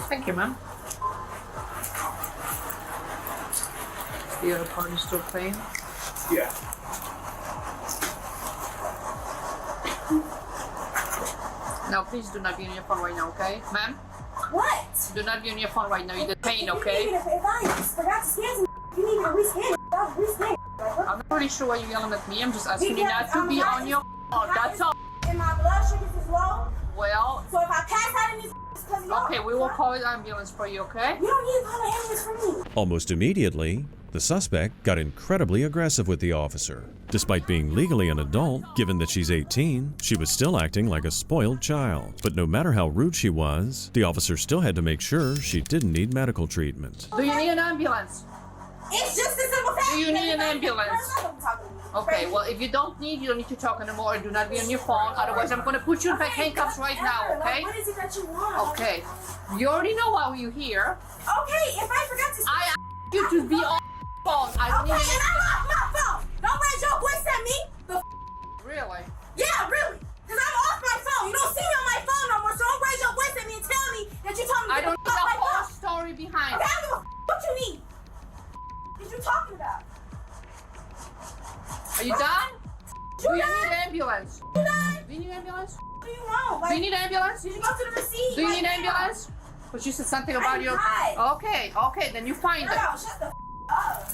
[SPEAKER 9] Thank you, ma'am. The other party still paying?
[SPEAKER 15] Yeah.
[SPEAKER 9] Now, please do not be on your phone right now, okay? Ma'am?
[SPEAKER 17] What?
[SPEAKER 9] Do not be on your phone right now. You're paying, okay?
[SPEAKER 17] If I forgot to scan you need me to rescan it. I'll rescan it.
[SPEAKER 9] I'm not really sure why you're yelling at me. I'm just asking you not to be on your phone. That's all.
[SPEAKER 17] And my blood sugar is low.
[SPEAKER 9] Well.
[SPEAKER 17] So if I pass out in this, it's because you
[SPEAKER 9] Okay, we will call an ambulance for you, okay?
[SPEAKER 17] You don't need to call an ambulance for me.
[SPEAKER 5] Almost immediately, The suspect got incredibly aggressive with the officer. Despite being legally an adult, given that she's 18, she was still acting like a spoiled child. But no matter how rude she was, the officer still had to make sure she didn't need medical treatment.
[SPEAKER 2] Do you need an ambulance?
[SPEAKER 17] It's just a simple fact.
[SPEAKER 2] Do you need an ambulance? Okay, well, if you don't need to talk anymore. Do not be on your phone. Otherwise, I'm going to put you in handcuffs right now, okay?
[SPEAKER 17] What is it that you want?
[SPEAKER 2] Okay. You already know why you're here.
[SPEAKER 17] Okay, if I forgot to...
[SPEAKER 2] I asked you to be on the phone.
[SPEAKER 17] Okay, and I'm off my phone. Don't raise your voice at me.
[SPEAKER 2] Really?
[SPEAKER 17] Yeah, really. Because I'm off my phone. You don't see me on my phone no more, so don't raise your voice at me and tell me that you told me to
[SPEAKER 2] I don't
[SPEAKER 17] get
[SPEAKER 2] know
[SPEAKER 17] off
[SPEAKER 2] the
[SPEAKER 17] my
[SPEAKER 2] whole
[SPEAKER 17] phone.
[SPEAKER 2] story behind
[SPEAKER 17] Okay,
[SPEAKER 2] it.
[SPEAKER 17] I don't give a what you need. What you talking about?
[SPEAKER 2] Are you done? Do you
[SPEAKER 17] done?
[SPEAKER 2] need an ambulance?
[SPEAKER 17] You done?
[SPEAKER 2] Do you need an ambulance?
[SPEAKER 17] What do you want?
[SPEAKER 2] Do you need an ambulance?
[SPEAKER 17] Did you go to the receipt?
[SPEAKER 2] Do you
[SPEAKER 17] right
[SPEAKER 2] need an
[SPEAKER 17] now?
[SPEAKER 2] ambulance? But you said something about
[SPEAKER 17] I'm
[SPEAKER 2] your...
[SPEAKER 17] hot.
[SPEAKER 2] Okay, then you find it.
[SPEAKER 17] Girl, shut the up.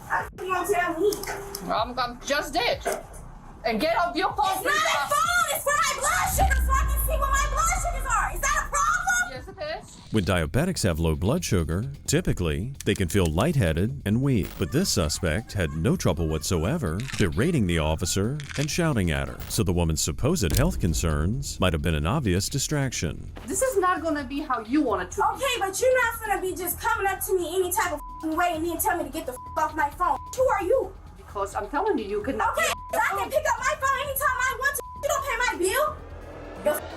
[SPEAKER 17] How you gonna tell me?
[SPEAKER 2] I'm just did. And get off your phone.
[SPEAKER 17] It's not a phone. It's for my blood sugar, so I can see what my blood sugars are. Is that a problem?
[SPEAKER 2] Yes, it is.
[SPEAKER 5] When diabetics have low blood sugar, typically, they can feel lightheaded and weak. But this suspect had no trouble whatsoever berating the officer and shouting at her. So the woman's supposed health concerns might have been an obvious distraction.
[SPEAKER 2] This is not gonna be how you want it to be.
[SPEAKER 17] Okay, but you're not gonna be just coming up to me any type of way and then tell me to get the off my phone. Who are you?
[SPEAKER 2] Because I'm telling you, you cannot.
[SPEAKER 17] Okay, I can pick up my phone anytime I want to. You don't pay my bill.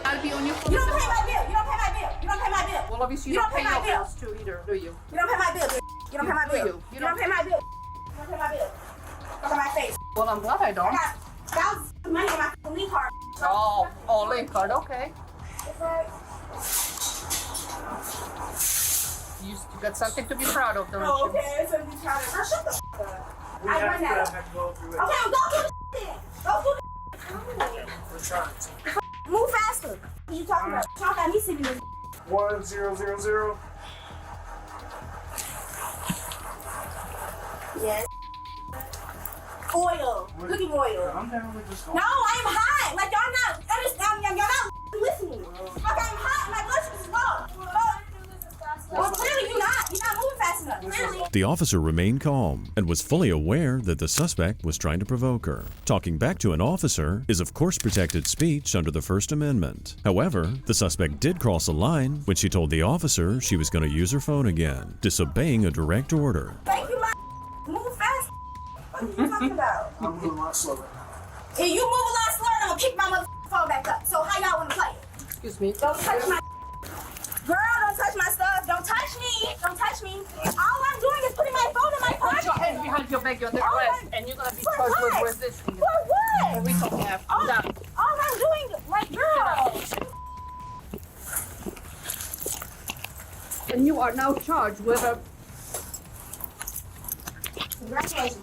[SPEAKER 2] Gotta be on your phone.
[SPEAKER 17] You don't pay my bill. You don't pay my bill. You don't pay my bill.
[SPEAKER 2] Well, obviously you don't pay your bills too either, do you?
[SPEAKER 17] You don't pay my bill, bitch. You don't pay my bill. You don't pay my bill. You don't pay my bill. Look at my face.
[SPEAKER 2] Well, I'm glad I don't.
[SPEAKER 17] I got thousands of money in my link card.
[SPEAKER 2] Oh, link card, okay.
[SPEAKER 17] It's like,
[SPEAKER 2] You got something to be proud of, don't you?
[SPEAKER 17] oh, okay, it's gonna be proud of. Now shut the up. I run that up. Okay, well, go do the then. Go do the.
[SPEAKER 7] We're trying to.
[SPEAKER 17] Move faster. What you talking about? Talk about me sitting there.
[SPEAKER 7] 1000.
[SPEAKER 17] Yes. Oil. Cooking oil.
[SPEAKER 7] I'm down with this.
[SPEAKER 17] No, I'm hot. Like y'all not understand. Y'all not listening. Like I'm hot. My blood sugar's low. Well, clearly you're not. You're not moving fast enough. Clearly.
[SPEAKER 5] The officer remained calm and was fully aware that the suspect was trying to provoke her. Talking back to an officer is of course protected speech under the First Amendment. However, the suspect did cross a line when she told the officer she was going to use her phone again, disobeying a direct order.
[SPEAKER 17] Thank you, my move fast. What are you talking about?
[SPEAKER 7] I'm moving a lot slower.
[SPEAKER 17] If you move a lot slower, I'm gonna pick my motherfucking phone back up. So how y'all wanna play it?
[SPEAKER 2] Excuse me.
[SPEAKER 17] Don't touch my girl, don't touch my stuff. Don't touch me. Don't touch me. All I'm doing is putting my phone in my pocket.
[SPEAKER 2] Put your hands behind your back, you're under arrest, and you're gonna be charged with resisting.
[SPEAKER 17] For what?
[SPEAKER 2] We don't have.
[SPEAKER 17] All I'm doing, like, girl.
[SPEAKER 2] And you are now charged with a.
[SPEAKER 17] Congratulations.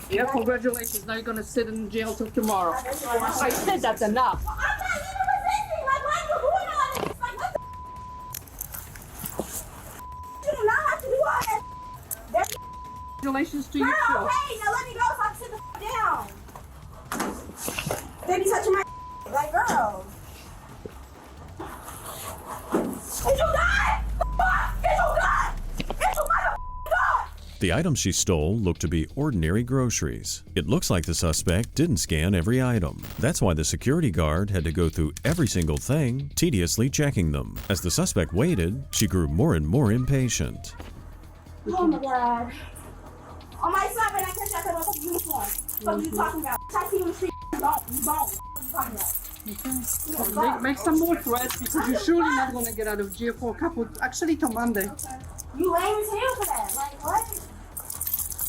[SPEAKER 2] Yeah, congratulations. Now you're gonna sit in jail till tomorrow. I said that's enough.
[SPEAKER 17] I'm not even resisting. Like, why are you doing all this? Like, what the? You do not have to do all that.
[SPEAKER 2] Congratulations to you
[SPEAKER 17] Girl,
[SPEAKER 2] too.
[SPEAKER 17] hey, now let me go so I can sit the down. They be touching my like, girl. Is you done? Is you done? Is you done?
[SPEAKER 5] The items she stole looked to be ordinary groceries. It looks like the suspect didn't scan every item. That's why the security guard had to go through every single thing, tediously checking them. As the suspect waited, she grew more and more impatient.
[SPEAKER 17] Oh my god. On my side, when I catch that motherfucking uniform. What are you talking about? I see you in the street. You don't. What are you talking about?
[SPEAKER 2] Okay. Make some more threats because you're surely not going to get out of jail for a couple, actually till Monday.
[SPEAKER 17] You lame as hell for that. Like, what?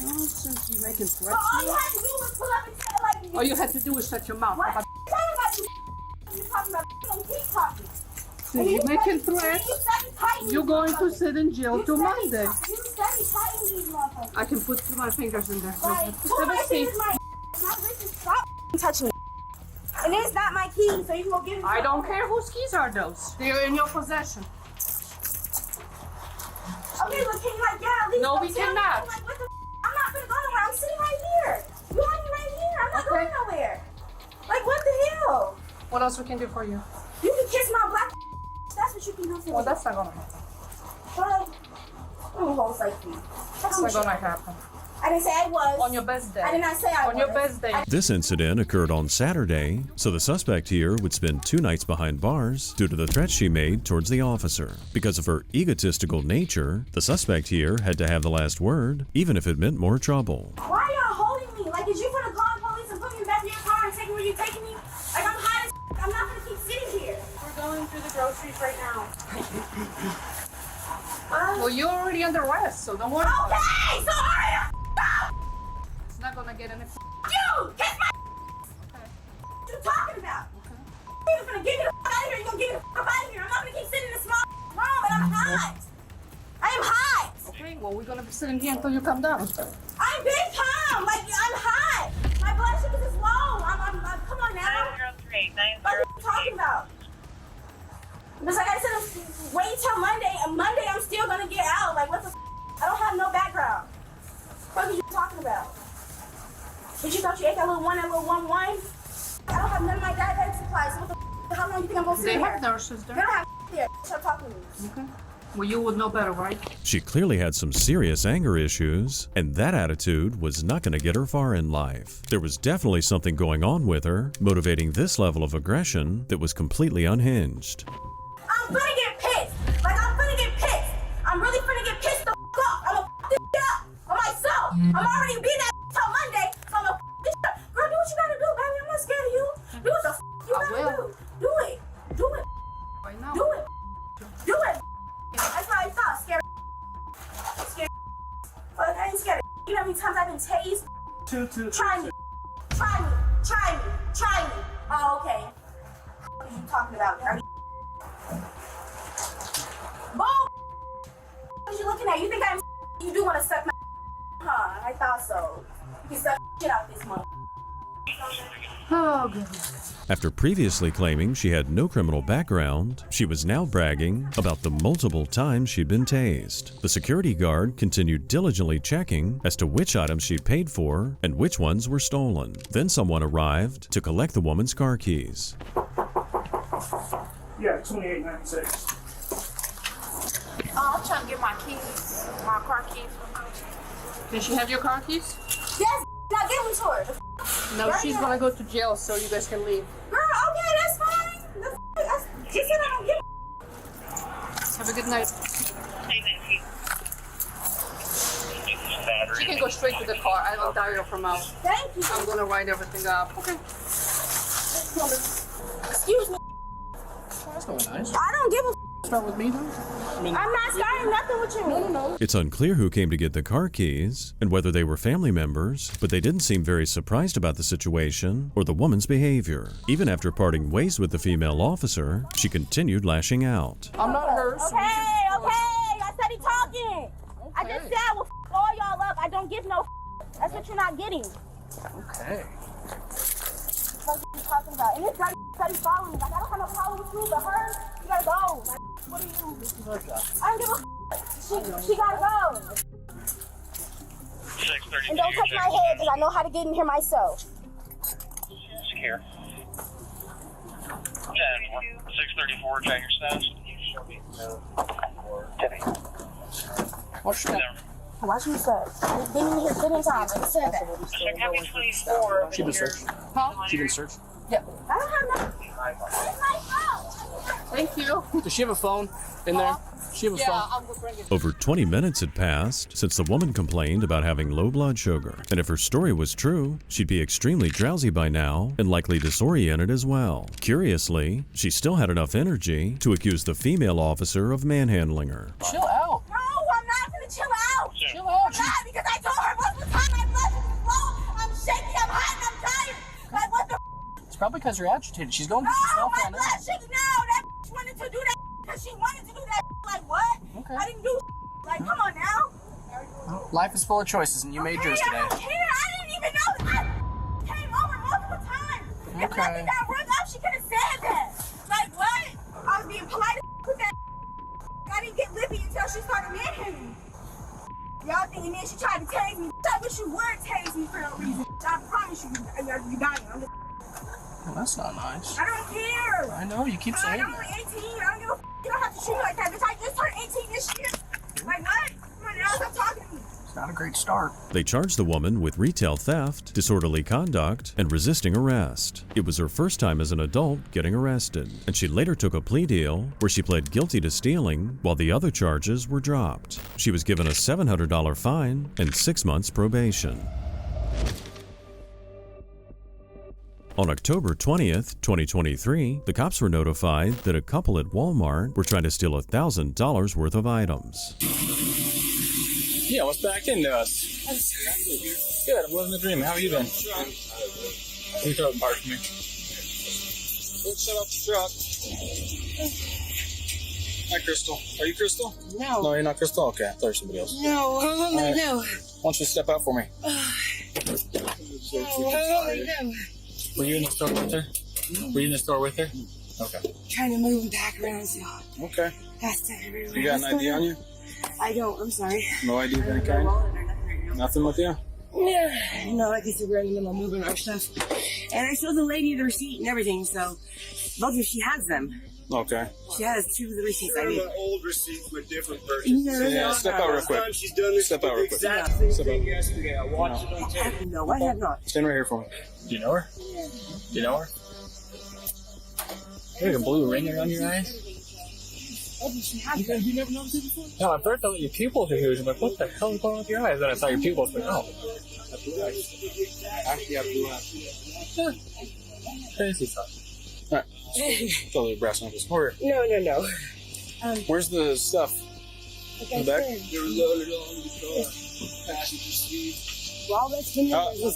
[SPEAKER 2] Oh, since you're making threats.
[SPEAKER 17] But all you had to do was pull up and say, like,
[SPEAKER 2] All you had to do is shut your mouth.
[SPEAKER 17] What? You're talking about you don't keep talking.
[SPEAKER 2] Since you're making threats, you're going to sit in jail till Monday.
[SPEAKER 17] You steady tightening these motherfuckers.
[SPEAKER 2] I can put my fingers in there.
[SPEAKER 17] Like, put my fingers in my not listen, stop touching me. And it's not my keys, so you can go get it.
[SPEAKER 2] I don't care whose keys are those. They're in your possession.
[SPEAKER 17] Okay, look, can you like, yeah, at least
[SPEAKER 2] No,
[SPEAKER 17] go
[SPEAKER 2] we
[SPEAKER 17] tell me,
[SPEAKER 2] cannot.
[SPEAKER 17] like, what the I'm not gonna go nowhere. I'm sitting right here. You have me right here. I'm not going nowhere. Like, what the hell?
[SPEAKER 2] What else we can do for you?
[SPEAKER 17] You can kiss my black. That's what you can do for me.
[SPEAKER 2] Well, that's not gonna happen.
[SPEAKER 17] But I'm gonna hold safety. That's
[SPEAKER 9] It's not gonna happen.
[SPEAKER 17] I didn't say I was.
[SPEAKER 9] On your best day.
[SPEAKER 17] I did not say I was.
[SPEAKER 9] On your best day.
[SPEAKER 5] This incident occurred on Saturday, so the suspect here would spend 2 nights behind bars due to the threats she made towards the officer. Because of her egotistical nature, the suspect here had to have the last word, even if it meant more trouble.
[SPEAKER 17] Why are y'all holding me? Like, is you gonna call the police and put me back in your car and take me where you're taking me? Like, I'm high as I'm not gonna keep sitting here.
[SPEAKER 1] We're going through the groceries right now.
[SPEAKER 9] Well, you're already under arrest, so don't worry.
[SPEAKER 17] Okay, so hurry up.
[SPEAKER 9] It's not gonna get any.
[SPEAKER 17] You! Kiss my What you talking about? You're gonna get me the out of here. You're gonna get me the out of here. I'm not gonna keep sitting in this small room, and I'm hot. I am hot.
[SPEAKER 9] Okay, well, we're gonna be sitting here until you come down.
[SPEAKER 17] I'm big calm. Like, I'm hot. My blood sugar is low. I'm come on now.
[SPEAKER 18] 903-903.
[SPEAKER 17] What are you talking about? Because like I said, wait till Monday, and Monday I'm still gonna get out. Like, what the I don't have no background. What are you talking about? Did you thought you ate that little 1, that little 1-1? I don't have none of my diabetic supplies. So what the how long do you think I'm gonna sit
[SPEAKER 9] They
[SPEAKER 17] here?
[SPEAKER 9] have nurses there.
[SPEAKER 17] They don't have there. Stop talking to me.
[SPEAKER 9] Okay. Well, you would know better, right?
[SPEAKER 5] She clearly had some serious anger issues, and that attitude was not going to get her far in life. There was definitely something going on with her, motivating this level of aggression that was completely unhinged.
[SPEAKER 17] I'm gonna get pissed. Like, I'm gonna get pissed. I'm really gonna get pissed the off. I'm gonna this up on myself. I'm already being that till Monday, so I'm gonna this up. Girl, do what you gotta do, baby. I'm not scared of you. Do what the you gotta do. Do it. Do it.
[SPEAKER 9] Right now.
[SPEAKER 17] Do it. Do it. That's what I thought. Scared. Scared. But I ain't scared. You know how many times I've been tased? Try me. Try me. Try me. Try me. Oh, okay. What are you talking about? Are you Boom! What are you looking at? You think I'm you do want to suck my huh? I thought so. You can suck shit out this month.
[SPEAKER 9] Oh, goodness.
[SPEAKER 5] After previously claiming she had no criminal background, she was now bragging about the multiple times she'd been tased. The security guard continued diligently checking as to which items she'd paid for and which ones were stolen. Then someone arrived to collect the woman's car keys.
[SPEAKER 7] Yeah, 2896.
[SPEAKER 1] I'm trying to get my keys, my car keys from her.
[SPEAKER 9] Can she have your car keys?
[SPEAKER 17] Yes, now give them to her.
[SPEAKER 9] No, she's gonna go to jail so you guys can leave.
[SPEAKER 17] Girl, okay, that's fine. She said I don't give
[SPEAKER 9] Have a good night. She can go straight to the car. I'll dial her from out.
[SPEAKER 17] Thank you.
[SPEAKER 9] I'm gonna write everything up. Okay.
[SPEAKER 17] Excuse me.
[SPEAKER 7] That's not nice.
[SPEAKER 17] I don't give a
[SPEAKER 7] Start with me, though.
[SPEAKER 17] I'm not starting nothing with you.
[SPEAKER 7] No.
[SPEAKER 5] It's unclear who came to get the car keys and whether they were family members, but they didn't seem very surprised about the situation or the woman's behavior. Even after parting ways with the female officer, she continued lashing out.
[SPEAKER 9] I'm not her.
[SPEAKER 17] Okay. I said he talking. I just said I will all y'all up. I don't give no That's what you're not getting.
[SPEAKER 7] Okay.
[SPEAKER 17] What are you talking about? And this guy said he's following me. Like, I don't have no problem with you, but her, you gotta go. Like, what are you?
[SPEAKER 7] This is her job.
[SPEAKER 17] I don't give a She gotta go.
[SPEAKER 18] 632.
[SPEAKER 17] And don't touch my head, because I know how to get in here myself.
[SPEAKER 18] Secure. 634, check your status.
[SPEAKER 7] Watch your step.
[SPEAKER 17] Watch me, sir. Get in here, get in time. Like I said that.
[SPEAKER 18] Check out 24.
[SPEAKER 7] She been searched.
[SPEAKER 9] Huh?
[SPEAKER 7] She been searched.
[SPEAKER 9] Yeah.
[SPEAKER 17] I don't have nothing. It's my phone.
[SPEAKER 9] Thank you.
[SPEAKER 7] Does she have a phone in there? She have a phone.
[SPEAKER 9] I'm gonna bring it.
[SPEAKER 5] Over 20 minutes had passed since the woman complained about having low blood sugar, and if her story was true, she'd be extremely drowsy by now and likely disoriented as well. Curiously, she still had enough energy to accuse the female officer of manhandling her.
[SPEAKER 7] Chill out.
[SPEAKER 17] No, I'm not gonna chill out.
[SPEAKER 7] Chill out.
[SPEAKER 17] I'm not, because I told her multiple times my blood is low. I'm shaky, I'm hot, and I'm tired. Like, what the
[SPEAKER 7] It's probably because you're agitated. She's going to
[SPEAKER 17] No,
[SPEAKER 7] herself
[SPEAKER 17] my
[SPEAKER 7] right now.
[SPEAKER 17] blood sugar, no. That wanted to do that because she wanted to do that. Like, what?
[SPEAKER 7] Okay.
[SPEAKER 17] I didn't do like, come on now.
[SPEAKER 7] Life is full of choices, and you made yours
[SPEAKER 17] I
[SPEAKER 7] today.
[SPEAKER 17] don't care. I didn't even know that. I came over multiple times. If nothing got worked up, she could have said that. Like, what? I was being polite with that. I didn't get lippy until she started manhandling me. Y'all thinking then she tried to tase me. I wish you would tase me for no reason. I promise you, you're dying.
[SPEAKER 7] Well, that's not nice.
[SPEAKER 17] I don't care.
[SPEAKER 7] I know, you keep saying
[SPEAKER 17] I'm only 18. I don't give a You don't have to treat me like that. Bitch, I just turned 18 this year. Like, what? Come on now, stop talking to me.
[SPEAKER 7] Not a great start.
[SPEAKER 5] They charged the woman with retail theft, disorderly conduct, and resisting arrest. It was her first time as an adult getting arrested, and she later took a plea deal where she pled guilty to stealing while the other charges were dropped. She was given a $700 fine and 6 months probation. On October 20th, 2023, the cops were notified that a couple at Walmart were trying to steal $1,000 worth of items.
[SPEAKER 19] Yeah, what's back into us? Good, I wasn't a dream. How have you been? Can you throw the part for me?
[SPEAKER 18] Let's shut off the truck.
[SPEAKER 19] Hi, Crystal. Are you Crystal?
[SPEAKER 9] No.
[SPEAKER 19] No, you're not Crystal? Okay, I thought you were somebody else.
[SPEAKER 9] No,
[SPEAKER 19] All right.
[SPEAKER 9] no.
[SPEAKER 19] Why don't you step out for me? Were you in the store with her? Were you in the store with her? Okay.
[SPEAKER 9] Trying to move him back around, so
[SPEAKER 19] Okay.
[SPEAKER 9] that's everywhere.
[SPEAKER 19] You got an ID on you?
[SPEAKER 9] I don't, I'm sorry.
[SPEAKER 19] No ID of any kind? Nothing with you?
[SPEAKER 9] Yeah. No, like I said, we're in the middle of moving our stuff. And I showed the lady the receipt and everything, so both of she has them.
[SPEAKER 19] Okay.
[SPEAKER 9] She has 2 of the receipts I need.
[SPEAKER 18] Old receipts with different versions.
[SPEAKER 19] Yeah, step out real quick.
[SPEAKER 18] She's done this
[SPEAKER 19] Step out real quick.
[SPEAKER 18] exact
[SPEAKER 19] Step
[SPEAKER 18] same thing
[SPEAKER 19] out.
[SPEAKER 18] yesterday. I watched it on tape.
[SPEAKER 9] No, I have not.
[SPEAKER 19] Stand right here for me. Do you know her? Do you know her? You have a blue ring around your eye?
[SPEAKER 9] She has them. You never noticed it before?
[SPEAKER 19] No, at first I thought your pupils were huge. I'm like, what the hell is going on with your eyes? Then I saw your pupils. Like, oh.
[SPEAKER 18] Actually, I blew out.
[SPEAKER 19] Yeah. Crazy stuff. Alright. Totally brass knuckles. Where?
[SPEAKER 9] No.
[SPEAKER 19] Where's the stuff?
[SPEAKER 9] Like
[SPEAKER 19] In the back?
[SPEAKER 18] They were loaded on the car. Passenger seat.
[SPEAKER 9] Well, that's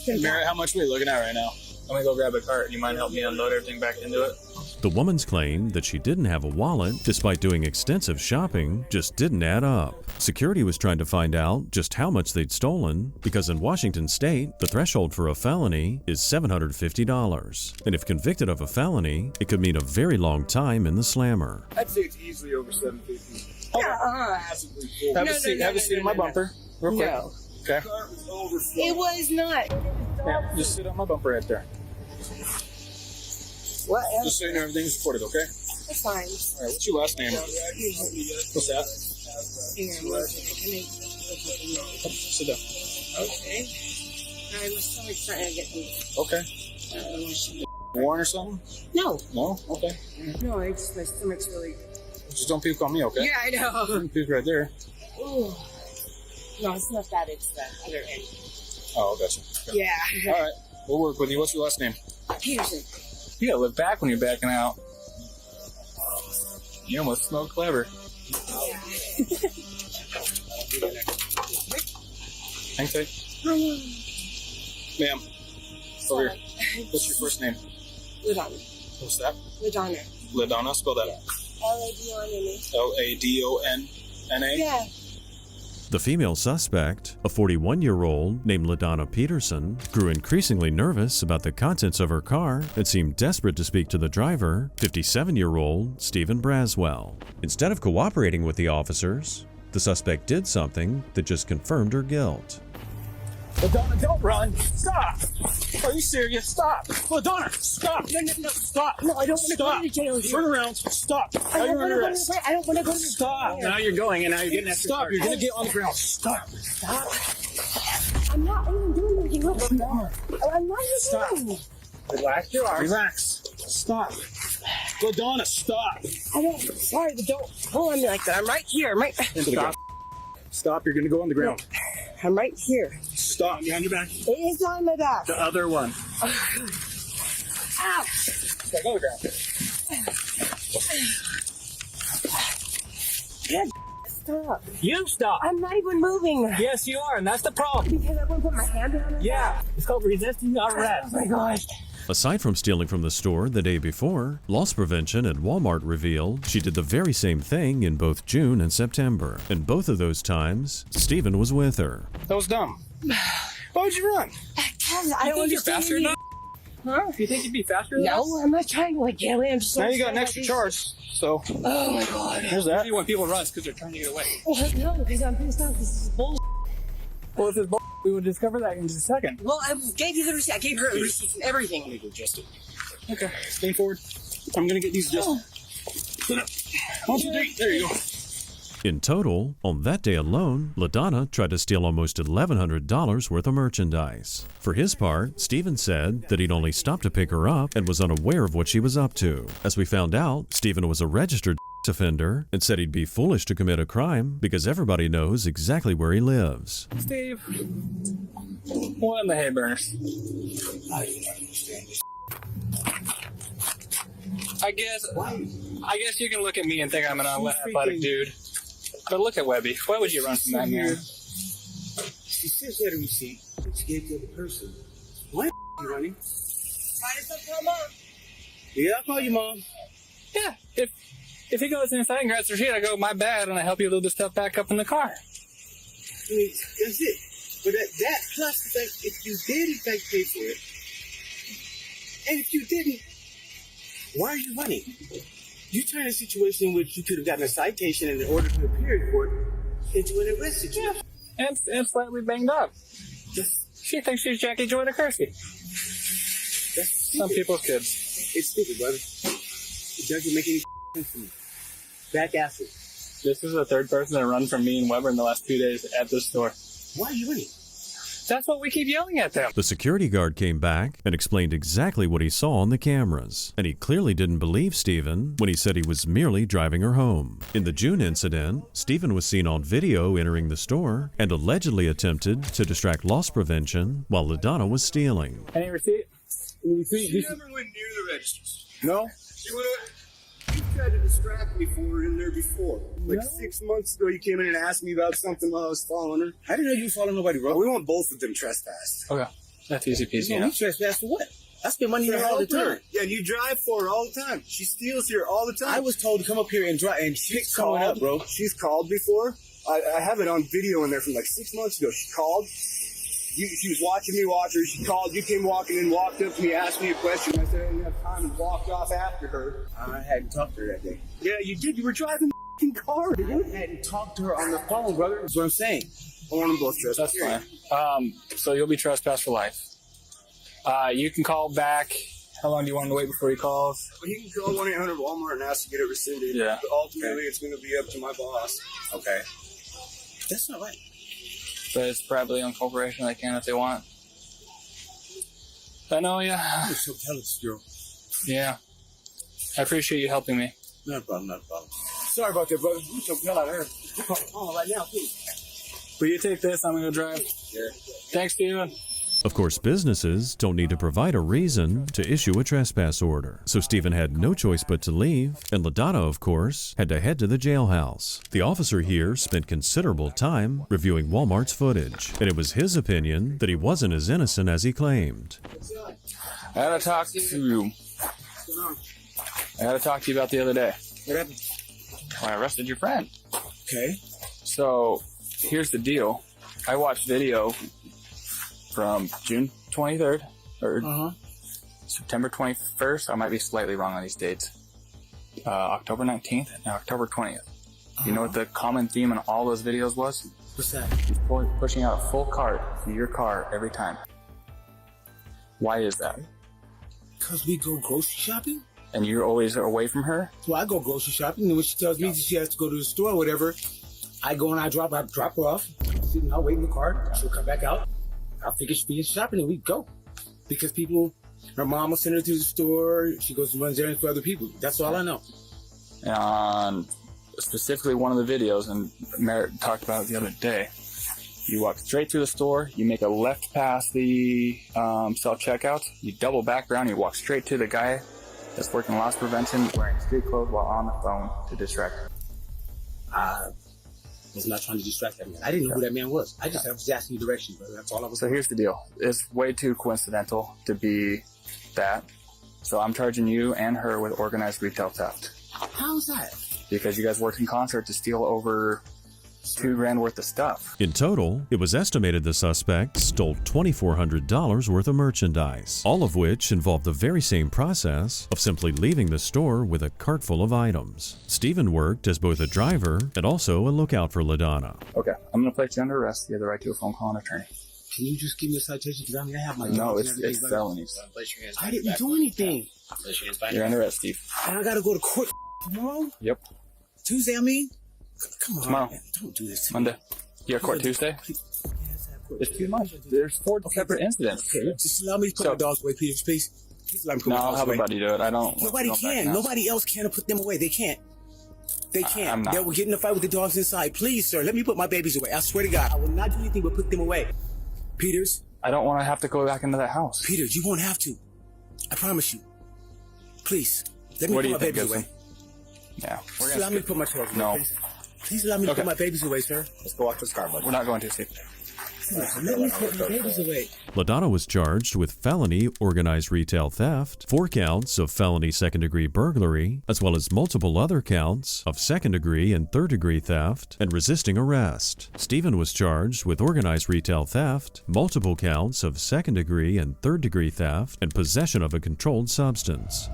[SPEAKER 9] been
[SPEAKER 19] Mary, how much are we looking at right now? I'm gonna go grab a cart. You mind help me unload everything back into it?
[SPEAKER 5] The woman's claim that she didn't have a wallet, despite doing extensive shopping, just didn't add up. Security was trying to find out just how much they'd stolen, because in Washington state, the threshold for a felony is $750. And if convicted of a felony, it could mean a very long time in the slammer.
[SPEAKER 18] I'd say it's easily over 750.
[SPEAKER 19] Have a seat in my bumper, real quick.
[SPEAKER 9] No.
[SPEAKER 19] Okay.
[SPEAKER 9] It was not.
[SPEAKER 19] Yeah, just sit on my bumper right there.
[SPEAKER 9] What?
[SPEAKER 19] Just so you know everything's recorded, okay?
[SPEAKER 9] That's fine.
[SPEAKER 19] All right, what's your last name? What's that? Sit down.
[SPEAKER 9] Okay. My stomach's starting to get weak.
[SPEAKER 19] Okay. Warren or something?
[SPEAKER 9] No.
[SPEAKER 19] No? Okay.
[SPEAKER 9] No, it's my stomach's really.
[SPEAKER 19] Just don't puke on me, okay?
[SPEAKER 9] Yeah, I know.
[SPEAKER 19] Puke right there.
[SPEAKER 9] Ooh. No, it's not that. It's the other end.
[SPEAKER 19] Oh, gotcha. Okay.
[SPEAKER 9] Yeah.
[SPEAKER 19] All right. We'll work with you. What's your last name?
[SPEAKER 9] Peterson.
[SPEAKER 19] You gotta look back when you're backing out. You almost smell clever. Hang tight. Ma'am. Over here. What's your first name?
[SPEAKER 9] Ladonna.
[SPEAKER 19] What's that?
[SPEAKER 9] Ladonna.
[SPEAKER 19] Ladonna? Spell that.
[SPEAKER 9] Ladonna.
[SPEAKER 19] Ladonna?
[SPEAKER 9] Yeah.
[SPEAKER 5] The female suspect, a 41-year-old named LaDonna Peterson, grew increasingly nervous about the contents of her car and seemed desperate to speak to the driver, 57-year-old Stephen Braswell. Instead of cooperating with the officers, the suspect did something that just confirmed her guilt.
[SPEAKER 19] LaDonna, don't run! Stop! Are you serious? Stop! LaDonna, stop!
[SPEAKER 9] No,
[SPEAKER 19] stop!
[SPEAKER 9] No, I don't want to go to jail.
[SPEAKER 19] Turn around! Stop!
[SPEAKER 9] I don't want to go to the I don't want to go to the
[SPEAKER 19] Stop! Now you're going, and now you're getting extra. Stop! You're gonna get on the ground. Stop!
[SPEAKER 9] I'm not even doing anything. Look, I'm not even doing.
[SPEAKER 19] Relax your arms. Relax. Stop. LaDonna, stop!
[SPEAKER 9] I don't. Sorry, but don't pull on me like that. I'm right here. I'm right.
[SPEAKER 19] Stop. Stop! You're gonna go on the ground.
[SPEAKER 9] I'm right here.
[SPEAKER 19] Stop! Behind your back.
[SPEAKER 9] It is on my back.
[SPEAKER 19] The other one.
[SPEAKER 9] Ow!
[SPEAKER 19] Go on the ground.
[SPEAKER 9] Stop.
[SPEAKER 19] You stop.
[SPEAKER 9] I'm not even moving.
[SPEAKER 19] Yes, you are, and that's the problem.
[SPEAKER 9] Because I won't put my hand on it.
[SPEAKER 19] Yeah, it's called resisting arrest.
[SPEAKER 9] Oh my gosh.
[SPEAKER 5] Aside from stealing from the store the day before, Loss Prevention at Walmart revealed she did the very same thing in both June and September. And both of those times, Stephen was with her.
[SPEAKER 19] That was dumb. Why would you run?
[SPEAKER 9] Because I don't understand.
[SPEAKER 19] Faster enough?
[SPEAKER 9] Huh?
[SPEAKER 19] You think you'd be faster than
[SPEAKER 9] No,
[SPEAKER 19] us?
[SPEAKER 9] I'm not trying to like get away. I'm just
[SPEAKER 19] Now you got an extra charge, so.
[SPEAKER 9] Oh my god.
[SPEAKER 19] Here's that. Usually when people run, it's because they're trying to get away.
[SPEAKER 9] Well, no, because I'm pissed off. This is bullshit.
[SPEAKER 19] Well, if it's bull, we would discover that in just a second.
[SPEAKER 9] Well, I gave you the receipt. I gave her the receipt and everything.
[SPEAKER 19] Let me go adjust it. Okay, lean forward. I'm gonna get these adjusted. 1, 2, 3. There you go.
[SPEAKER 5] In total, on that day alone, LaDonna tried to steal almost $1,100 worth of merchandise. For his part, Stephen said that he'd only stopped to pick her up and was unaware of what she was up to. As we found out, Stephen was a registered offender and said he'd be foolish to commit a crime because everybody knows exactly where he lives.
[SPEAKER 19] Steve, what in the hay burners? I guess you can look at me and think I'm an unathletic dude. But look at Webby. Why would you run from that man?
[SPEAKER 15] She says she had a receipt. She gave it to the person. Why are you running?
[SPEAKER 2] Call Mom.
[SPEAKER 15] Yeah, I'll call you, Mom.
[SPEAKER 19] Yeah, if he goes inside and grabs her shit, I go, my bad, and I help you load the stuff back up in the car.
[SPEAKER 15] I mean, that's it. But that plus the fact, if you did in fact pay for it, and if you didn't, why are you running? You turned a situation in which you could have gotten a citation in order to appear in court into an arrest situation.
[SPEAKER 19] Yeah, and slightly banged up. She thinks she's Jackie Joy to Kersey. Some people's kids.
[SPEAKER 15] It's stupid, brother. It doesn't make any sense to me. Back acid.
[SPEAKER 19] This is the third person to run from me and Weber in the last 2 days at this store.
[SPEAKER 15] Why are you running?
[SPEAKER 19] That's what we keep yelling at them.
[SPEAKER 5] The security guard came back and explained exactly what he saw on the cameras, and he clearly didn't believe Stephen when he said he was merely driving her home. In the June incident, Stephen was seen on video entering the store and allegedly attempted to distract loss prevention while LaDonna was stealing.
[SPEAKER 19] Any receipt?
[SPEAKER 15] She never went near the registers. No? She went. You tried to distract me for her in there before. Like 6 months ago, you came in and asked me about something while I was following her. I didn't know you were following nobody, bro. We want both of them trespassed.
[SPEAKER 19] Okay. That's easy peasy.
[SPEAKER 15] You trespass for what? I spend money here all the time. Yeah, and you drive for her all the time. She steals here all the time. I was told to come up here and drive and pick someone up, bro. She's called before. I have it on video in there from like 6 months ago. She called. She was watching me watch her. She called. You came walking in, walked up to me, asked me a question. I said I didn't have time and walked off after her. I hadn't talked to her that day. Yeah, you did. You were driving the f***ing car, dude. I hadn't talked to her on the phone, brother. That's what I'm saying. I want them both trespassed.
[SPEAKER 19] That's fine. So you'll be trespassed for life. You can call back. How long do you want him to wait before he calls?
[SPEAKER 15] Well, he can call 1-800 Walmart and ask to get it rescinded.
[SPEAKER 19] Yeah.
[SPEAKER 15] But ultimately, it's going to be up to my boss. Okay. That's not right.
[SPEAKER 19] But it's probably uncooperative. They can if they want. I know, yeah.
[SPEAKER 15] You're so jealous, girl.
[SPEAKER 19] Yeah. I appreciate you helping me.
[SPEAKER 15] Not a problem, not a problem. Sorry about that, brother. You took hell out of her. Oh, right now, please.
[SPEAKER 19] Will you take this? I'm going to drive.
[SPEAKER 15] Sure.
[SPEAKER 19] Thanks, Steven.
[SPEAKER 5] Of course, businesses don't need to provide a reason to issue a trespass order, so Stephen had no choice but to leave, and LaDonna, of course, had to head to the jailhouse. The officer here spent considerable time reviewing Walmart's footage, and it was his opinion that he wasn't as innocent as he claimed.
[SPEAKER 19] I had to talk to you. I had to talk to you about the other day.
[SPEAKER 15] What happened?
[SPEAKER 19] I arrested your friend.
[SPEAKER 15] Okay.
[SPEAKER 19] So, here's the deal. I watched video from June 23rd, or September 21st. I might be slightly wrong on these dates. October 19th and October 20th. You know what the common theme in all those videos was?
[SPEAKER 15] What's that?
[SPEAKER 19] He's pushing out a full cart to your car every time. Why is that?
[SPEAKER 15] Because we go grocery shopping?
[SPEAKER 19] And you're always away from her?
[SPEAKER 15] Well, I go grocery shopping, and when she tells me that she has to go to the store or whatever, I go and I drop her off. I'll wait in the car. She'll come back out. I'll figure she's being shopping and we go. Because her mom will send her to the store. She goes and runs errands for other people. That's all I know.
[SPEAKER 19] And specifically one of the videos, and Merritt talked about it the other day, you walk straight through the store, you make a left past the self-checkout, you double back around, you walk straight to the guy that's working loss prevention wearing street clothes while on the phone to distract her.
[SPEAKER 15] I was not trying to distract that man. I didn't know who that man was. I was asking you directions, brother. That's all I was
[SPEAKER 19] So
[SPEAKER 15] doing.
[SPEAKER 19] here's the deal. It's way too coincidental to be that. So I'm charging you and her with organized retail theft.
[SPEAKER 15] How's that?
[SPEAKER 19] Because you guys worked in concert to steal over $2,000 worth of stuff.
[SPEAKER 5] In total, it was estimated the suspect stole $2,400 worth of merchandise, all of which involved the very same process of simply leaving the store with a cart full of items. Stephen worked as both a driver and also a lookout for LaDonna.
[SPEAKER 19] Okay, I'm going to place you under arrest. You have the right to a phone call and attorney.
[SPEAKER 15] Can you just give me a citation? Because I have my
[SPEAKER 19] No, it's felonies.
[SPEAKER 15] I didn't do anything.
[SPEAKER 19] You're under arrest, Steve.
[SPEAKER 15] And I got to go to court tomorrow?
[SPEAKER 19] Yep.
[SPEAKER 15] Tuesday, I mean?
[SPEAKER 11] Come on,
[SPEAKER 19] Tomorrow.
[SPEAKER 11] man. Don't do this to
[SPEAKER 19] Monday.
[SPEAKER 11] me.
[SPEAKER 19] You have court Tuesday? It's too much. There's 4 separate incidents.
[SPEAKER 11] Okay, just allow me to put my dogs away, please. Please let me put
[SPEAKER 19] No,
[SPEAKER 11] my
[SPEAKER 19] I'll
[SPEAKER 11] dogs
[SPEAKER 19] have
[SPEAKER 11] away.
[SPEAKER 19] a buddy do it. I don't.
[SPEAKER 11] Nobody
[SPEAKER 19] don't back
[SPEAKER 11] can.
[SPEAKER 19] down.
[SPEAKER 11] Nobody else can put them away. They can't. They can't.
[SPEAKER 19] I'm not.
[SPEAKER 11] They will get in a fight with the dogs inside. Please, sir, let me put my babies away. I swear to God, I will not do anything but put them away. Peters.
[SPEAKER 19] I don't want to have to go back into that house.
[SPEAKER 11] Peters, you won't have to. I promise you. Please, let me
[SPEAKER 19] What
[SPEAKER 11] put
[SPEAKER 19] do
[SPEAKER 11] my
[SPEAKER 19] you think,
[SPEAKER 11] babies
[SPEAKER 19] Gibson?
[SPEAKER 11] away.
[SPEAKER 19] Yeah.
[SPEAKER 11] Please allow me to put my dogs away.
[SPEAKER 19] No.
[SPEAKER 11] Please allow me to
[SPEAKER 19] Okay.
[SPEAKER 11] put my babies away, sir.
[SPEAKER 15] Let's go watch this car, buddy.
[SPEAKER 19] We're not going to see.
[SPEAKER 11] Let me put my babies away.
[SPEAKER 5] LaDonna was charged with felony organized retail theft, 4 counts of felony second-degree burglary, as well as multiple other counts of second-degree and third-degree theft and resisting arrest. Stephen was charged with organized retail theft, multiple counts of second-degree and third-degree theft, and possession of a controlled substance.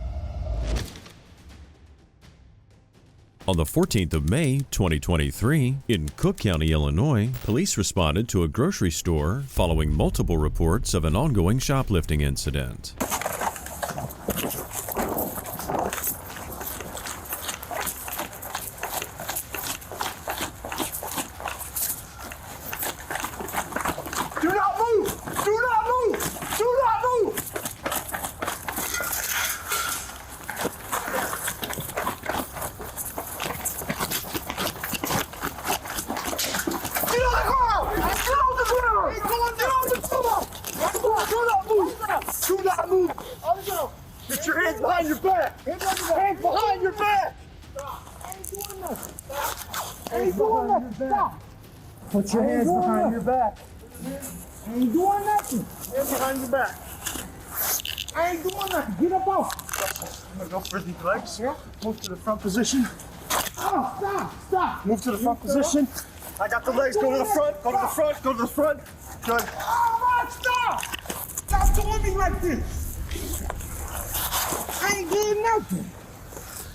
[SPEAKER 5] On the 14th of May, 2023, in Cook County, Illinois, police responded to a grocery store following multiple reports of an ongoing shoplifting incident.
[SPEAKER 15] Do not move! Do not move! Do not move! Get on the ground! Get on the ground! Get on the ground! Do not move! Do not move! Get your hands behind your back! Hands behind your back!
[SPEAKER 2] Ain't doing nothing. Stop.
[SPEAKER 15] Put your hands behind your back.
[SPEAKER 2] Ain't doing nothing.
[SPEAKER 15] Hands behind your back.
[SPEAKER 2] I ain't doing nothing. Get up off.
[SPEAKER 15] I'm gonna go for these legs. Move to the front position.
[SPEAKER 2] Oh, stop. Stop.
[SPEAKER 15] Move to the front position. I got the legs. Go to the front. Go to the front. Go to the front. Good.
[SPEAKER 2] Oh, my, stop. Stop doing me like this. I ain't doing nothing.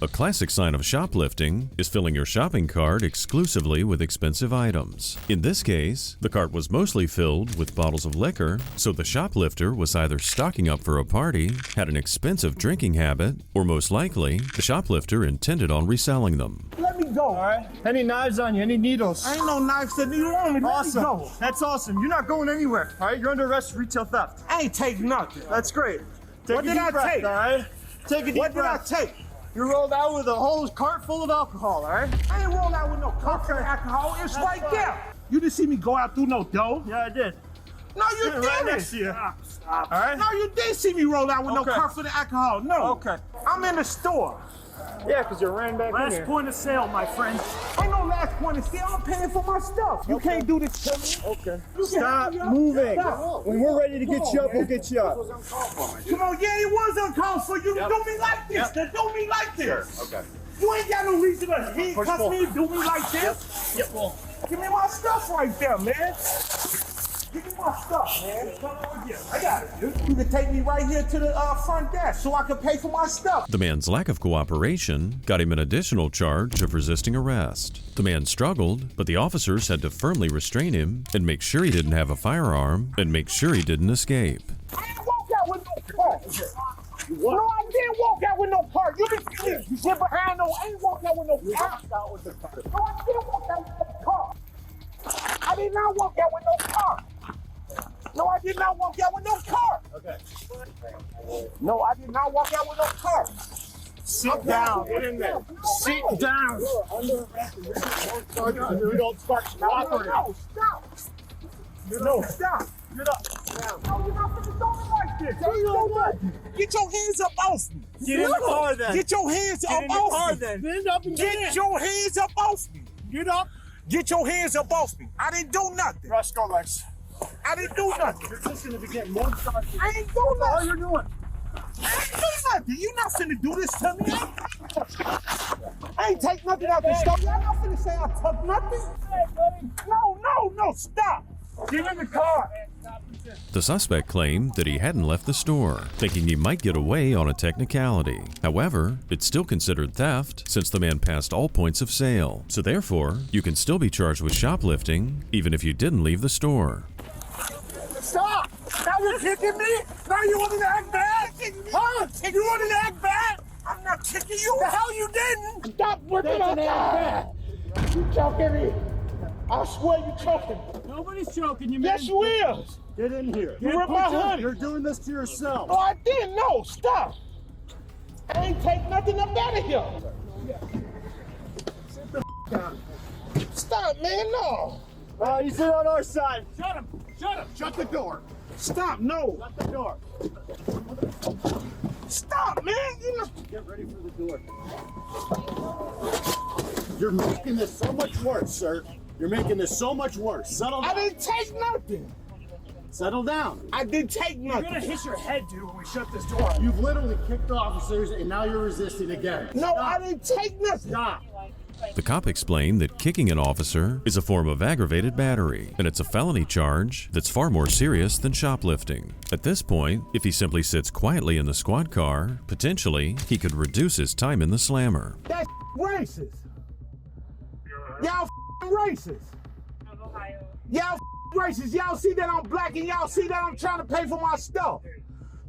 [SPEAKER 5] A classic sign of shoplifting is filling your shopping cart exclusively with expensive items. In this case, the cart was mostly filled with bottles of liquor, so the shoplifter was either stocking up for a party, had an expensive drinking habit, or most likely, the shoplifter intended on reselling them.
[SPEAKER 2] Let me go.
[SPEAKER 15] All right. Any knives on you? Any needles?
[SPEAKER 2] I ain't no knives to needle on me. Let
[SPEAKER 15] Awesome.
[SPEAKER 2] me go.
[SPEAKER 15] That's awesome. You're not going anywhere. All right. You're under arrest for retail theft.
[SPEAKER 2] I ain't take nothing.
[SPEAKER 15] That's great. Take
[SPEAKER 2] What
[SPEAKER 15] a
[SPEAKER 2] did
[SPEAKER 15] deep
[SPEAKER 2] I
[SPEAKER 15] breath,
[SPEAKER 2] take?
[SPEAKER 15] All right. Take a deep
[SPEAKER 2] What did I
[SPEAKER 15] breath.
[SPEAKER 2] take?
[SPEAKER 15] You rolled out with a whole cart full of alcohol. All right.
[SPEAKER 2] I ain't rolled out with no coffee or alcohol. It's
[SPEAKER 15] That's
[SPEAKER 2] right
[SPEAKER 15] fine.
[SPEAKER 2] there. You didn't see me go out through no dough.
[SPEAKER 15] Yeah, I did.
[SPEAKER 2] No, you didn't.
[SPEAKER 15] Right next to you.
[SPEAKER 2] Stop.
[SPEAKER 15] All right.
[SPEAKER 2] No, you did see me roll out with no
[SPEAKER 15] Okay.
[SPEAKER 2] coffee or alcohol. No.
[SPEAKER 15] Okay.
[SPEAKER 2] I'm in the store.
[SPEAKER 15] Yeah, because you ran back in
[SPEAKER 2] Last
[SPEAKER 15] here.
[SPEAKER 2] point of sale, my friend. Ain't no last point of sale. I'm paying for my stuff. You can't do this to me.
[SPEAKER 15] Okay.
[SPEAKER 2] You
[SPEAKER 15] Stop
[SPEAKER 2] can't-
[SPEAKER 15] moving.
[SPEAKER 2] Stop.
[SPEAKER 15] When we're ready to get you up, we'll get you up.
[SPEAKER 2] Come on, yeah, it was uncalled for you to do me like this. To do me like this.
[SPEAKER 15] Okay.
[SPEAKER 2] You ain't got no reason to handcuff
[SPEAKER 15] pull.
[SPEAKER 2] me and do me like this.
[SPEAKER 15] Yep. Well,
[SPEAKER 2] Give me my stuff right there, man. Give me my stuff, man. Come on here. I got it, dude. You can take me right here to the front desk so I can pay for my stuff.
[SPEAKER 5] The man's lack of cooperation got him an additional charge of resisting arrest. The man struggled, but the officers had to firmly restrain him and make sure he didn't have a firearm and make sure he didn't escape.
[SPEAKER 2] I didn't walk out with no car. No, I didn't walk out with no car. You didn't see me. You get behind no. I didn't walk out with no car. No, I didn't walk out with no car. I did not walk out with no car. No, I did not walk out with no car.
[SPEAKER 15] okay.
[SPEAKER 2] No, I did not walk out with no car.
[SPEAKER 15] Sit down. Get in there. Sit down. We don't start cooperating.
[SPEAKER 2] No, stop. No, stop.
[SPEAKER 15] Get up.
[SPEAKER 2] No, you're not finna do me like this. Get your hands up off me.
[SPEAKER 15] Get in the car then.
[SPEAKER 2] Get your hands
[SPEAKER 15] Get
[SPEAKER 2] up
[SPEAKER 15] in the
[SPEAKER 2] off
[SPEAKER 15] car
[SPEAKER 2] me.
[SPEAKER 15] then. Stand up and
[SPEAKER 2] Get your hands up off me.
[SPEAKER 15] Get up.
[SPEAKER 2] Get your hands up off me. I didn't do nothing.
[SPEAKER 15] Rush, go, Lex.
[SPEAKER 2] I didn't do nothing.
[SPEAKER 15] You're just going to be getting more charges.
[SPEAKER 2] I ain't do
[SPEAKER 15] All
[SPEAKER 2] nothing.
[SPEAKER 15] you're doing.
[SPEAKER 2] I ain't do nothing. You not finna do this to me. I ain't take nothing out the store. Y'all not finna say I took nothing. No, stop.
[SPEAKER 15] Get in the car.
[SPEAKER 5] The suspect claimed that he hadn't left the store, thinking he might get away on a technicality. However, it's still considered theft since the man passed all points of sale. So therefore, you can still be charged with shoplifting even if you didn't leave the store.
[SPEAKER 2] Stop. Now you're kicking me. Now you want me to act bad? Huh? You want me to act bad? I'm not kicking you. The hell you didn't. Stop working on that.
[SPEAKER 7] You choking me. I swear you choking.
[SPEAKER 3] Nobody's choking you, man.
[SPEAKER 7] Yes, you is.
[SPEAKER 15] Get in here.
[SPEAKER 7] You ripped my honey.
[SPEAKER 15] You're doing this to yourself.
[SPEAKER 7] Oh, I didn't. No, stop. I ain't take nothing up out of here. Sit the down. Stop, man. No.
[SPEAKER 15] You sit on our side.
[SPEAKER 3] Shut him. Shut him.
[SPEAKER 15] Shut the door.
[SPEAKER 7] Stop. No.
[SPEAKER 15] Shut the door.
[SPEAKER 7] Stop, man. You know.
[SPEAKER 15] Get ready for the door. You're making this so much worse, sir. You're making this so much worse. Settle down.
[SPEAKER 7] I didn't take nothing.
[SPEAKER 15] Settle down.
[SPEAKER 7] I didn't take nothing.
[SPEAKER 3] You're gonna hit your head, dude, when we shut this door.
[SPEAKER 15] You've literally kicked the officers and now you're resisting again.
[SPEAKER 7] No,
[SPEAKER 15] Stop.
[SPEAKER 7] I didn't take nothing.
[SPEAKER 15] Stop.
[SPEAKER 5] The cop explained that kicking an officer is a form of aggravated battery, and it's a felony charge that's far more serious than shoplifting. At this point, if he simply sits quietly in the squad car, potentially he could reduce his time in the slammer.
[SPEAKER 7] That's racist. Y'all racist. Y'all racist. Y'all see that I'm black and y'all see that I'm trying to pay for my stuff.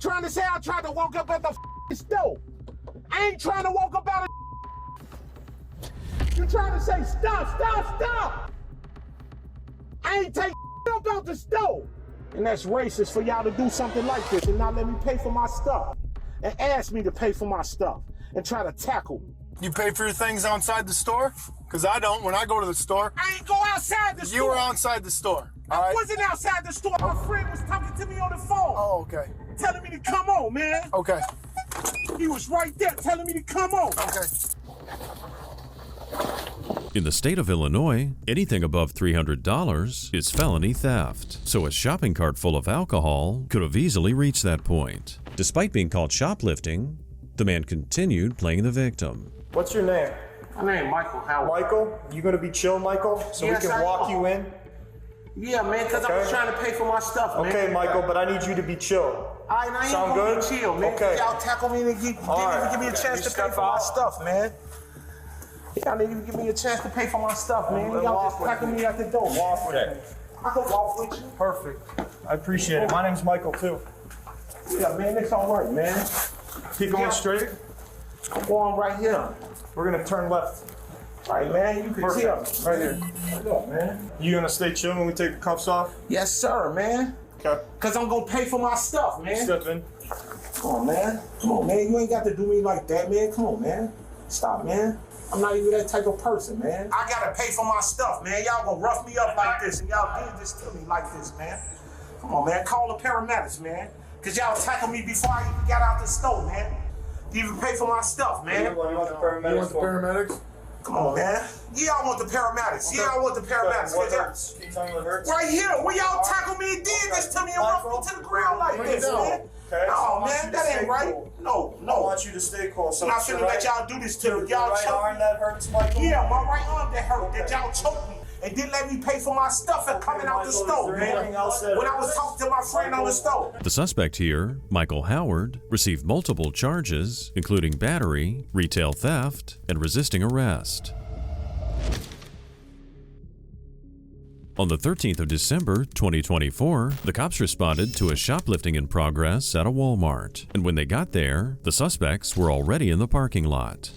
[SPEAKER 7] Trying to say I tried to walk up at the stove. I ain't trying to walk up out of. You trying to say stop, stop, stop. I ain't taking up out the stove. And that's racist for y'all to do something like this and not let me pay for my stuff. And ask me to pay for my stuff and try to tackle me.
[SPEAKER 6] You pay for your things outside the store? Because I don't when I go to the store.
[SPEAKER 7] I ain't go outside the store.
[SPEAKER 6] You were outside the store.
[SPEAKER 7] I wasn't outside the store. My friend was talking to me on the phone.
[SPEAKER 6] Oh, okay.
[SPEAKER 7] Telling me to come on, man.
[SPEAKER 6] Okay.
[SPEAKER 7] He was right there telling me to come on.
[SPEAKER 6] Okay.
[SPEAKER 5] In the state of Illinois, anything above $300 is felony theft, so a shopping cart full of alcohol could have easily reached that point. Despite being caught shoplifting, the man continued playing the victim.
[SPEAKER 14] What's your name?
[SPEAKER 7] My name Michael Howard.
[SPEAKER 14] Michael? You gonna be chill, Michael? So
[SPEAKER 7] Yes,
[SPEAKER 14] we can
[SPEAKER 7] I
[SPEAKER 14] walk
[SPEAKER 7] am.
[SPEAKER 14] you in?
[SPEAKER 7] Yeah, man, because I was trying to pay for my stuff, man.
[SPEAKER 14] Okay, Michael, but I need you to be chill.
[SPEAKER 7] I ain't
[SPEAKER 14] Sound
[SPEAKER 7] gonna
[SPEAKER 14] good?
[SPEAKER 7] be chill, man.
[SPEAKER 14] Okay.
[SPEAKER 7] Y'all tackle me and didn't even give me a chance to pay for my stuff, man. Y'all didn't even give me a chance to pay for my stuff, man. Y'all just tackling me at the door.
[SPEAKER 14] Walk with me.
[SPEAKER 7] I can walk with you.
[SPEAKER 14] Perfect. I appreciate it. My name's Michael, too.
[SPEAKER 7] Yeah, man, it's all right, man.
[SPEAKER 14] Keep going straight.
[SPEAKER 7] I'm going right here.
[SPEAKER 14] We're gonna turn left.
[SPEAKER 7] All right, man, you can see us right here. Look, man.
[SPEAKER 14] You gonna stay chill when we take the cuffs off?
[SPEAKER 7] Yes, sir, man.
[SPEAKER 14] Okay.
[SPEAKER 7] Because I'm going to pay for my stuff, man.
[SPEAKER 14] Step in.
[SPEAKER 7] Come on, man. Come on, man. You ain't got to do me like that, man. Come on, man. Stop, man. I'm not even that type of person, man. I got to pay for my stuff, man. Y'all going to rough me up like this, and y'all did this to me like this, man. Come on, man. Call the paramedics, man. Because y'all tackled me before I even got out the store, man. You even pay for my stuff, man.
[SPEAKER 14] You want the paramedics?
[SPEAKER 6] You want the paramedics?
[SPEAKER 7] Come on, man. Yeah, I want the paramedics.
[SPEAKER 14] Okay.
[SPEAKER 7] Yeah, I want the paramedics.
[SPEAKER 14] What hurts? Can you tell me what hurts?
[SPEAKER 7] Right here, where y'all tackled me and did this to me and roughed me to the ground like this, man.
[SPEAKER 14] Okay.
[SPEAKER 7] No, man, that ain't right. No.
[SPEAKER 14] I want you to stay cool. So
[SPEAKER 7] I'm not finna let y'all do this to me. Y'all
[SPEAKER 14] right
[SPEAKER 7] choke
[SPEAKER 14] arm
[SPEAKER 7] me.
[SPEAKER 14] that hurts, Michael?
[SPEAKER 7] Yeah, my right arm that hurt. That y'all choked me and didn't let me pay for my stuff and coming out the
[SPEAKER 14] Michael,
[SPEAKER 7] stove,
[SPEAKER 14] is there
[SPEAKER 7] man.
[SPEAKER 14] anything else that
[SPEAKER 7] When I was talking to my friend on the stove.
[SPEAKER 5] The suspect here, Michael Howard, received multiple charges, including battery, retail theft, and resisting arrest. On the 13th of December, 2024, the cops responded to a shoplifting in progress at a Walmart, and when they got there, the suspects were already in the parking lot.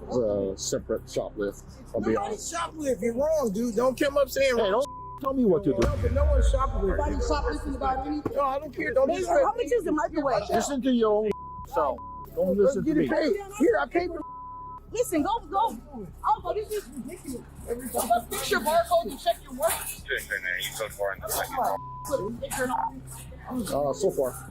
[SPEAKER 6] It's a separate shoplift. I'll be honest.
[SPEAKER 7] Shoplift, you're wrong, dude. Don't come up saying.
[SPEAKER 6] Hey, don't tell me what to do.
[SPEAKER 7] No, but no one's shoplifting.
[SPEAKER 2] Nobody shoplifting about anything.
[SPEAKER 7] No, I don't care. Don't
[SPEAKER 2] How much is the microwave?
[SPEAKER 6] Listen to your own self. Don't listen to me.
[SPEAKER 7] Here, I paid for.
[SPEAKER 2] Listen, go. Oh, this is ridiculous. Fix your barcode and check your work.
[SPEAKER 8] You code 4 in the second.
[SPEAKER 2] Put a sticker on.
[SPEAKER 6] So far.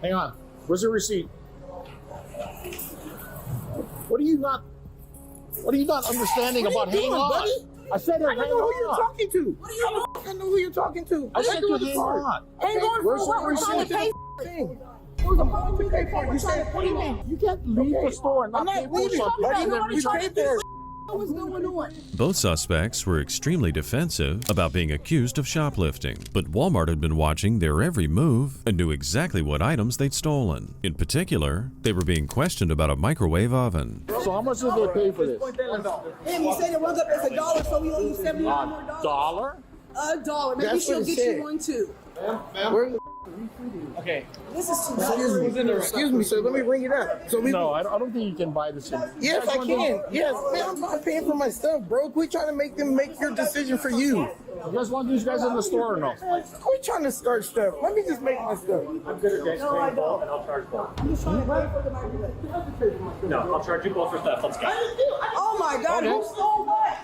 [SPEAKER 6] Hang on. Where's the receipt? What are you not understanding about hang on?
[SPEAKER 7] Buddy?
[SPEAKER 6] I said hang on.
[SPEAKER 7] I know who you're talking to. I know who you're talking to.
[SPEAKER 6] I said to hang on.
[SPEAKER 2] Hang on
[SPEAKER 6] Where's
[SPEAKER 2] for what?
[SPEAKER 6] the
[SPEAKER 2] We're trying to
[SPEAKER 6] receipt?
[SPEAKER 2] pay.
[SPEAKER 7] It was a phone to pay for. You said,
[SPEAKER 2] What do you mean?
[SPEAKER 6] You can't leave the store and not pay for something and then return it.
[SPEAKER 2] what's going on.
[SPEAKER 5] Both suspects were extremely defensive about being accused of shoplifting, but Walmart had been watching their every move and knew exactly what items they'd stolen. In particular, they were being questioned about a microwave oven.
[SPEAKER 20] So how much did they pay for this?
[SPEAKER 2] And he said it runs up as $1, so we owe you $71 more.
[SPEAKER 20] $1?
[SPEAKER 2] $1. Maybe
[SPEAKER 20] That's
[SPEAKER 2] she'll
[SPEAKER 20] what he
[SPEAKER 2] get
[SPEAKER 20] said.
[SPEAKER 2] you one too.
[SPEAKER 20] Okay.
[SPEAKER 2] This is too
[SPEAKER 15] Excuse me, sir. Let me ring it up. So
[SPEAKER 20] No, I don't think you can buy this.
[SPEAKER 15] Yes, I can. Yes, man, I'm not paying for my stuff, bro. Quit trying to make them make your decision for you.
[SPEAKER 20] You guys want these guys in the store or no?
[SPEAKER 15] Quit trying to start stuff. Let me just make my stuff.
[SPEAKER 14] I'm good at
[SPEAKER 2] No, I don't.
[SPEAKER 14] and I'll charge both.
[SPEAKER 2] I'm just trying to wait for the microwave.
[SPEAKER 14] No, I'll charge you both for theft. Let's go.
[SPEAKER 2] Oh my God, who stole what?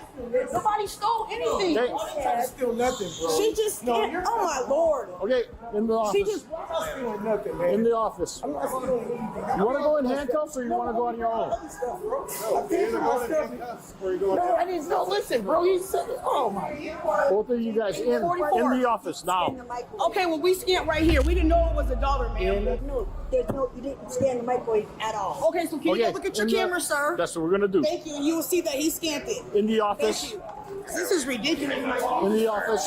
[SPEAKER 2] Nobody stole anything.
[SPEAKER 15] I didn't steal nothing, bro.
[SPEAKER 2] She just oh my Lord.
[SPEAKER 20] Okay, in the office.
[SPEAKER 2] She just
[SPEAKER 15] I'm not stealing nothing, man.
[SPEAKER 20] In the office.
[SPEAKER 15] I'm not stealing anything.
[SPEAKER 20] You want to go in handcuffs or you want to go on your own?
[SPEAKER 15] I paid for my stuff. No, I didn't know. Listen, bro, he said it. Oh my God.
[SPEAKER 20] Both of you guys in the office now.
[SPEAKER 2] Okay, well we scanned right here. We didn't know it was $1, man.
[SPEAKER 21] No, you didn't scan the microwave at all.
[SPEAKER 2] Okay, so can you go look at your camera, sir?
[SPEAKER 20] That's what we're gonna do.
[SPEAKER 2] Thank you, and you will see that he scanned it.
[SPEAKER 20] In the office.
[SPEAKER 2] Thank you. This is ridiculous.
[SPEAKER 20] In the office.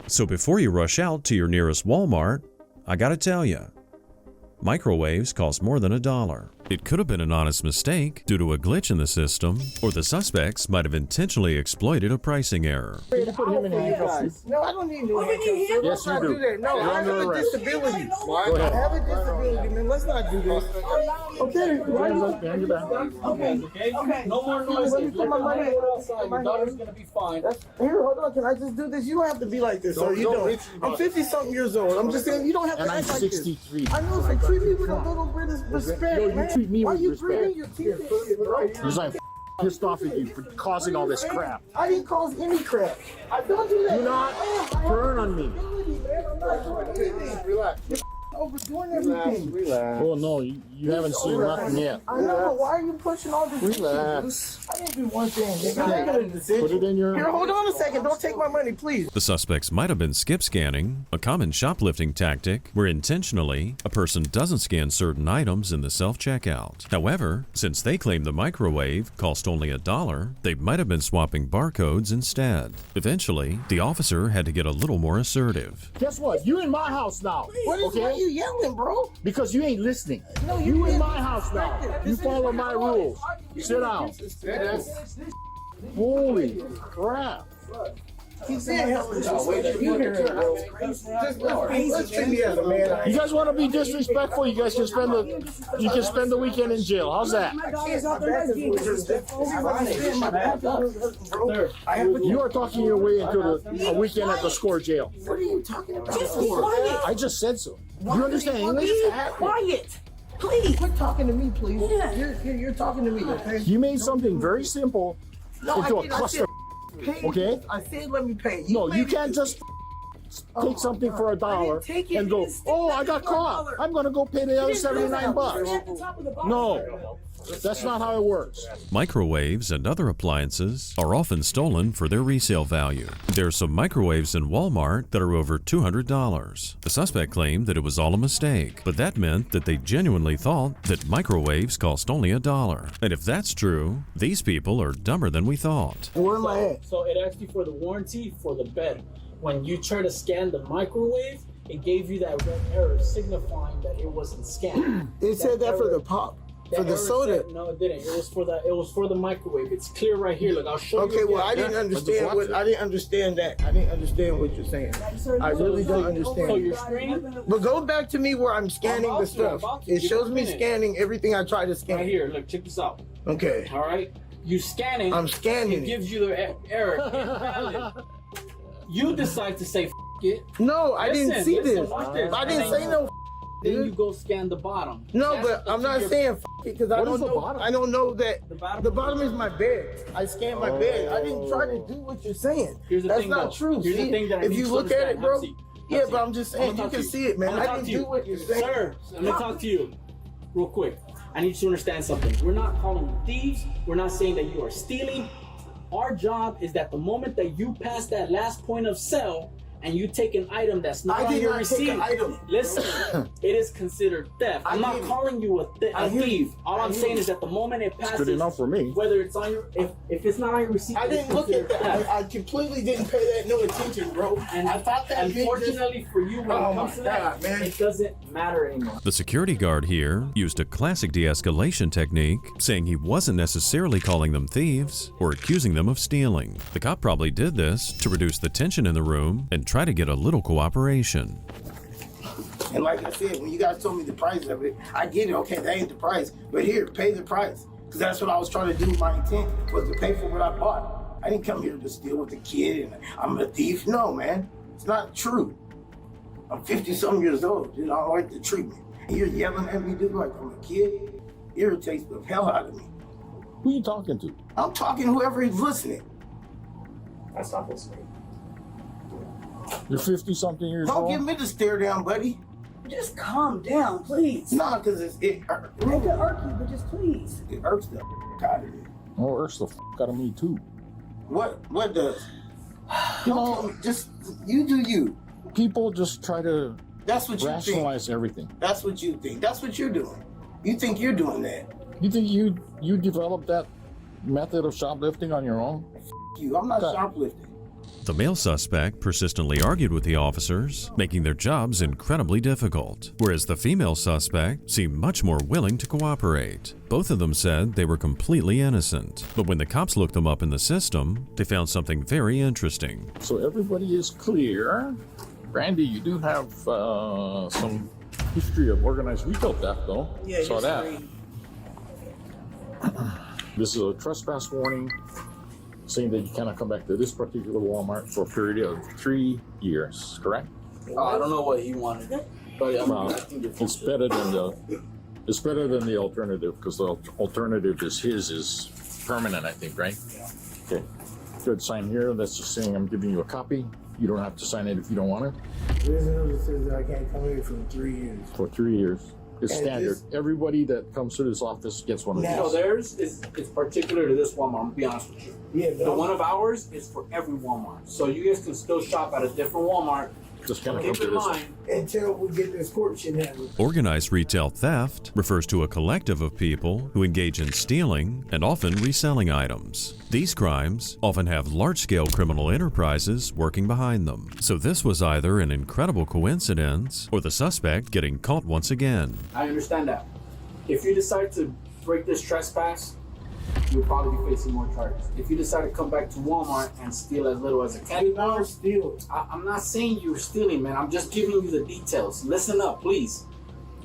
[SPEAKER 5] So before you rush out to your nearest Walmart, I gotta tell you, microwaves cost more than $1. It could have been an honest mistake due to a glitch in the system, or the suspects might have intentionally exploited a pricing error.
[SPEAKER 20] Put him in handcuffs.
[SPEAKER 15] No, I don't need no handcuffs.
[SPEAKER 20] Yes,
[SPEAKER 15] Let's not
[SPEAKER 20] you do.
[SPEAKER 15] do that. No,
[SPEAKER 20] You're
[SPEAKER 15] I
[SPEAKER 20] under
[SPEAKER 15] have a
[SPEAKER 20] arrest.
[SPEAKER 15] disability.
[SPEAKER 20] Go
[SPEAKER 15] I
[SPEAKER 20] ahead.
[SPEAKER 15] have a disability, man. Let's not do this. Okay,
[SPEAKER 20] Behind your back.
[SPEAKER 15] Okay.
[SPEAKER 14] No more
[SPEAKER 15] noise. Let me put my money
[SPEAKER 14] outside. Your daughter's gonna be fine.
[SPEAKER 15] Here, hold on. Can I just do this? You don't have to be like this, sir. You don't. I'm 50-something years old. I'm just saying, you don't have to
[SPEAKER 20] And I'm
[SPEAKER 15] act like this.
[SPEAKER 20] 63.
[SPEAKER 15] I know, so treat me with a little bit of respect,
[SPEAKER 20] No, you
[SPEAKER 15] man.
[SPEAKER 20] treat me
[SPEAKER 15] Why
[SPEAKER 20] with
[SPEAKER 15] you
[SPEAKER 20] respect.
[SPEAKER 15] bringing your teeth in shit, bro?
[SPEAKER 20] Because I'm pissed off at you for causing all this crap.
[SPEAKER 15] I didn't cause any crap. I don't do that.
[SPEAKER 20] Do not turn on me.
[SPEAKER 15] Relax. You're overdoing everything.
[SPEAKER 20] Relax. Oh no, you haven't seen nothing yet.
[SPEAKER 15] I know, but why are you pushing all this?
[SPEAKER 20] Relax.
[SPEAKER 15] I didn't do one thing. You're making a decision.
[SPEAKER 20] Put it in your...
[SPEAKER 15] Here, hold on a second. Don't take my money, please.
[SPEAKER 5] The suspects might have been skip scanning, a common shoplifting tactic where intentionally a person doesn't scan certain items in the self-checkout. However, since they claimed the microwave cost only $1, they might have been swapping barcodes instead. Eventually, the officer had to get a little more assertive.
[SPEAKER 20] Guess what? You in my house now.
[SPEAKER 15] What is
[SPEAKER 20] Okay?
[SPEAKER 15] why you yelling, bro?
[SPEAKER 20] Because you ain't listening.
[SPEAKER 15] No,
[SPEAKER 20] You in
[SPEAKER 15] didn't.
[SPEAKER 20] my house now. You follow my rules. Sit down. Holy crap.
[SPEAKER 15] He's saying help me. You hear him, bro. Let's treat me as a man.
[SPEAKER 20] You guys want to be disrespectful? You guys can spend the weekend in jail. How's that? You are talking your way into a weekend at the score jail.
[SPEAKER 15] What are you talking about?
[SPEAKER 2] Just be quiet.
[SPEAKER 20] I just said so. You understand English?
[SPEAKER 2] Be quiet. Please.
[SPEAKER 15] Quit talking to me, please. You're talking to me, okay?
[SPEAKER 20] You made something very simple into a cluster. Okay?
[SPEAKER 15] I said let me pay.
[SPEAKER 20] No, you can't just take something for $1 and go, oh, I got caught. I'm going to go pay the other $79. No, that's not how it works.
[SPEAKER 5] Microwaves and other appliances are often stolen for their resale value. There are some microwaves in Walmart that are over $200. The suspect claimed that it was all a mistake, but that meant that they genuinely thought that microwaves cost only $1. And if that's true, these people are dumber than we thought.
[SPEAKER 15] Where am I at?
[SPEAKER 22] So it asked you for the warranty for the bed. When you try to scan the microwave, it gave you that red error signifying that it wasn't scanned.
[SPEAKER 15] It said that for the pop. For the soda.
[SPEAKER 22] No, it didn't. It was for the microwave. It's clear right here. Look, I'll show you.
[SPEAKER 15] Okay, well, I didn't understand I didn't understand that. I didn't understand what you're saying. I really don't understand.
[SPEAKER 22] So you're screening?
[SPEAKER 15] But go back to me where I'm scanning the stuff. It shows me scanning everything I try to scan.
[SPEAKER 22] Right here. Look, check this out.
[SPEAKER 15] Okay.
[SPEAKER 22] All right. You scanning.
[SPEAKER 15] I'm scanning.
[SPEAKER 22] It gives you the error. Invalid. You decide to say F it.
[SPEAKER 15] No, I didn't see this.
[SPEAKER 22] Watch this.
[SPEAKER 15] I didn't say no.
[SPEAKER 22] Then you go scan the bottom.
[SPEAKER 15] No, but I'm not saying F it because I don't know. I don't know that the bottom is my bed. I scanned my bed. I didn't try to do what you're saying.
[SPEAKER 22] Here's the
[SPEAKER 15] That's
[SPEAKER 22] thing,
[SPEAKER 15] not
[SPEAKER 22] though.
[SPEAKER 15] true.
[SPEAKER 22] Here's the
[SPEAKER 15] See,
[SPEAKER 22] thing that I
[SPEAKER 15] if
[SPEAKER 22] need
[SPEAKER 15] you
[SPEAKER 22] to
[SPEAKER 15] look at it, bro.
[SPEAKER 22] understand.
[SPEAKER 15] Yeah, but I'm just saying you can see it, man. I didn't do what you're saying.
[SPEAKER 22] Sir, let me talk to you real quick. I need you to understand something. We're not calling you thieves. We're not saying that you are stealing. Our job is that the moment that you pass that last point of sale, and you take an item that's not on your receipt, listen, it is considered theft. I'm not calling you a thief. All I'm saying is that the moment it passes,
[SPEAKER 20] Good enough for me.
[SPEAKER 22] whether it's on your, if it's not on your receipt,
[SPEAKER 2] I didn't look at that. I completely didn't pay that no attention, bro.
[SPEAKER 22] And
[SPEAKER 2] I thought that
[SPEAKER 22] unfortunately for you, when it comes to that,
[SPEAKER 2] man,
[SPEAKER 22] it doesn't matter anymore.
[SPEAKER 5] The security guard here used a classic de-escalation technique, saying he wasn't necessarily calling them thieves or accusing them of stealing. The cop probably did this to reduce the tension in the room and try to get a little cooperation.
[SPEAKER 7] And like I said, when you guys told me the price of it, I get it. Okay, that ain't the price. But here, pay the price. Because that's what I was trying to do. My intent was to pay for what I bought. I didn't come here to steal with the kid and I'm a thief. No, man. It's not true. I'm 50-something years old. You know, I like the treatment. And you're yelling at me, dude, like I'm a kid. Irritates the hell out of me.
[SPEAKER 20] Who you talking to?
[SPEAKER 7] I'm talking to whoever is listening.
[SPEAKER 8] I stopped listening.
[SPEAKER 20] You're 50-something years
[SPEAKER 7] Don't
[SPEAKER 20] old?
[SPEAKER 7] give me the stare down, buddy.
[SPEAKER 21] Just calm down, please.
[SPEAKER 7] No, because it
[SPEAKER 21] I can irk you, but just please.
[SPEAKER 7] It irks the f*** out of me.
[SPEAKER 20] Oh, it irks the f*** out of me too.
[SPEAKER 7] What does?
[SPEAKER 20] You know,
[SPEAKER 7] just you do you.
[SPEAKER 20] People just try to
[SPEAKER 7] That's what you
[SPEAKER 20] rationalize
[SPEAKER 7] think.
[SPEAKER 20] everything.
[SPEAKER 7] That's what you think. That's what you're doing. You think you're doing that.
[SPEAKER 20] You think you developed that method of shoplifting on your own?
[SPEAKER 7] You, I'm not shoplifting.
[SPEAKER 5] The male suspect persistently argued with the officers, making their jobs incredibly difficult, whereas the female suspect seemed much more willing to cooperate. Both of them said they were completely innocent, but when the cops looked them up in the system, they found something very interesting.
[SPEAKER 20] So everybody is clear. Randy, you do have some history of organized retail theft, though.
[SPEAKER 2] Yeah,
[SPEAKER 20] saw that. This is a trespass warning, saying that you cannot come back to this particular Walmart for a period of 3 years, correct?
[SPEAKER 22] I don't know what he wanted, but
[SPEAKER 20] Well, it's better than the alternative, because the alternative is permanent, I think, right? Okay. Good. Sign here. That's just saying I'm giving you a copy. You don't have to sign it if you don't want it.
[SPEAKER 7] There's a notice that says that I can't come here for 3 years.
[SPEAKER 20] For 3 years. It's
[SPEAKER 7] And
[SPEAKER 20] standard.
[SPEAKER 7] this-
[SPEAKER 20] Everybody that comes to this office gets one of these.
[SPEAKER 22] So theirs is particular to this Walmart. I'm gonna be honest with you.
[SPEAKER 7] Yeah,
[SPEAKER 22] The one of ours is for every Walmart. So you guys can still shop at a different Walmart.
[SPEAKER 20] Just kind of
[SPEAKER 22] Keep
[SPEAKER 20] come to
[SPEAKER 22] in
[SPEAKER 20] this.
[SPEAKER 22] mind,
[SPEAKER 7] Until we get this court shit handled.
[SPEAKER 5] Organized retail theft refers to a collective of people who engage in stealing and often reselling items. These crimes often have large-scale criminal enterprises working behind them. So this was either an incredible coincidence or the suspect getting caught once again.
[SPEAKER 22] I understand that. If you decide to break this trespass, you'll probably be facing more charges. If you decide to come back to Walmart and steal as little as a candy bar, I'm not saying you're stealing, man. I'm just giving you the details. Listen up, please.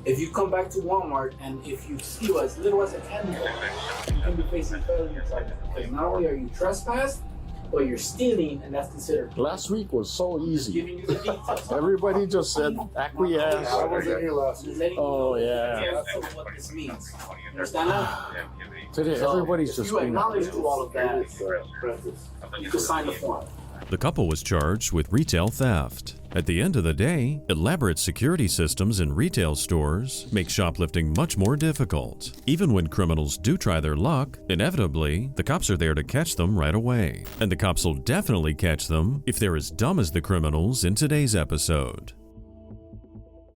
[SPEAKER 22] If you come back to Walmart and if you steal as little as a candy bar, you can be facing felony charges. Because not only are you trespassed, but you're stealing, and that's considered.
[SPEAKER 20] Last week was so easy.
[SPEAKER 22] Giving you the details.
[SPEAKER 20] Everybody just said acquiesce.
[SPEAKER 7] I wasn't here last week.
[SPEAKER 20] Oh, yeah.
[SPEAKER 22] That's what this means. You understand that?
[SPEAKER 20] Today,
[SPEAKER 22] So,
[SPEAKER 20] everybody's
[SPEAKER 22] if
[SPEAKER 20] just
[SPEAKER 22] you
[SPEAKER 20] being
[SPEAKER 22] acknowledge to all of that, you can sign the form.
[SPEAKER 5] The couple was charged with retail theft. At the end of the day, elaborate security systems in retail stores make shoplifting much more difficult. Even when criminals do try their luck, inevitably, the cops are there to catch them right away. And the cops will definitely catch them if they're as dumb as the criminals in today's episode.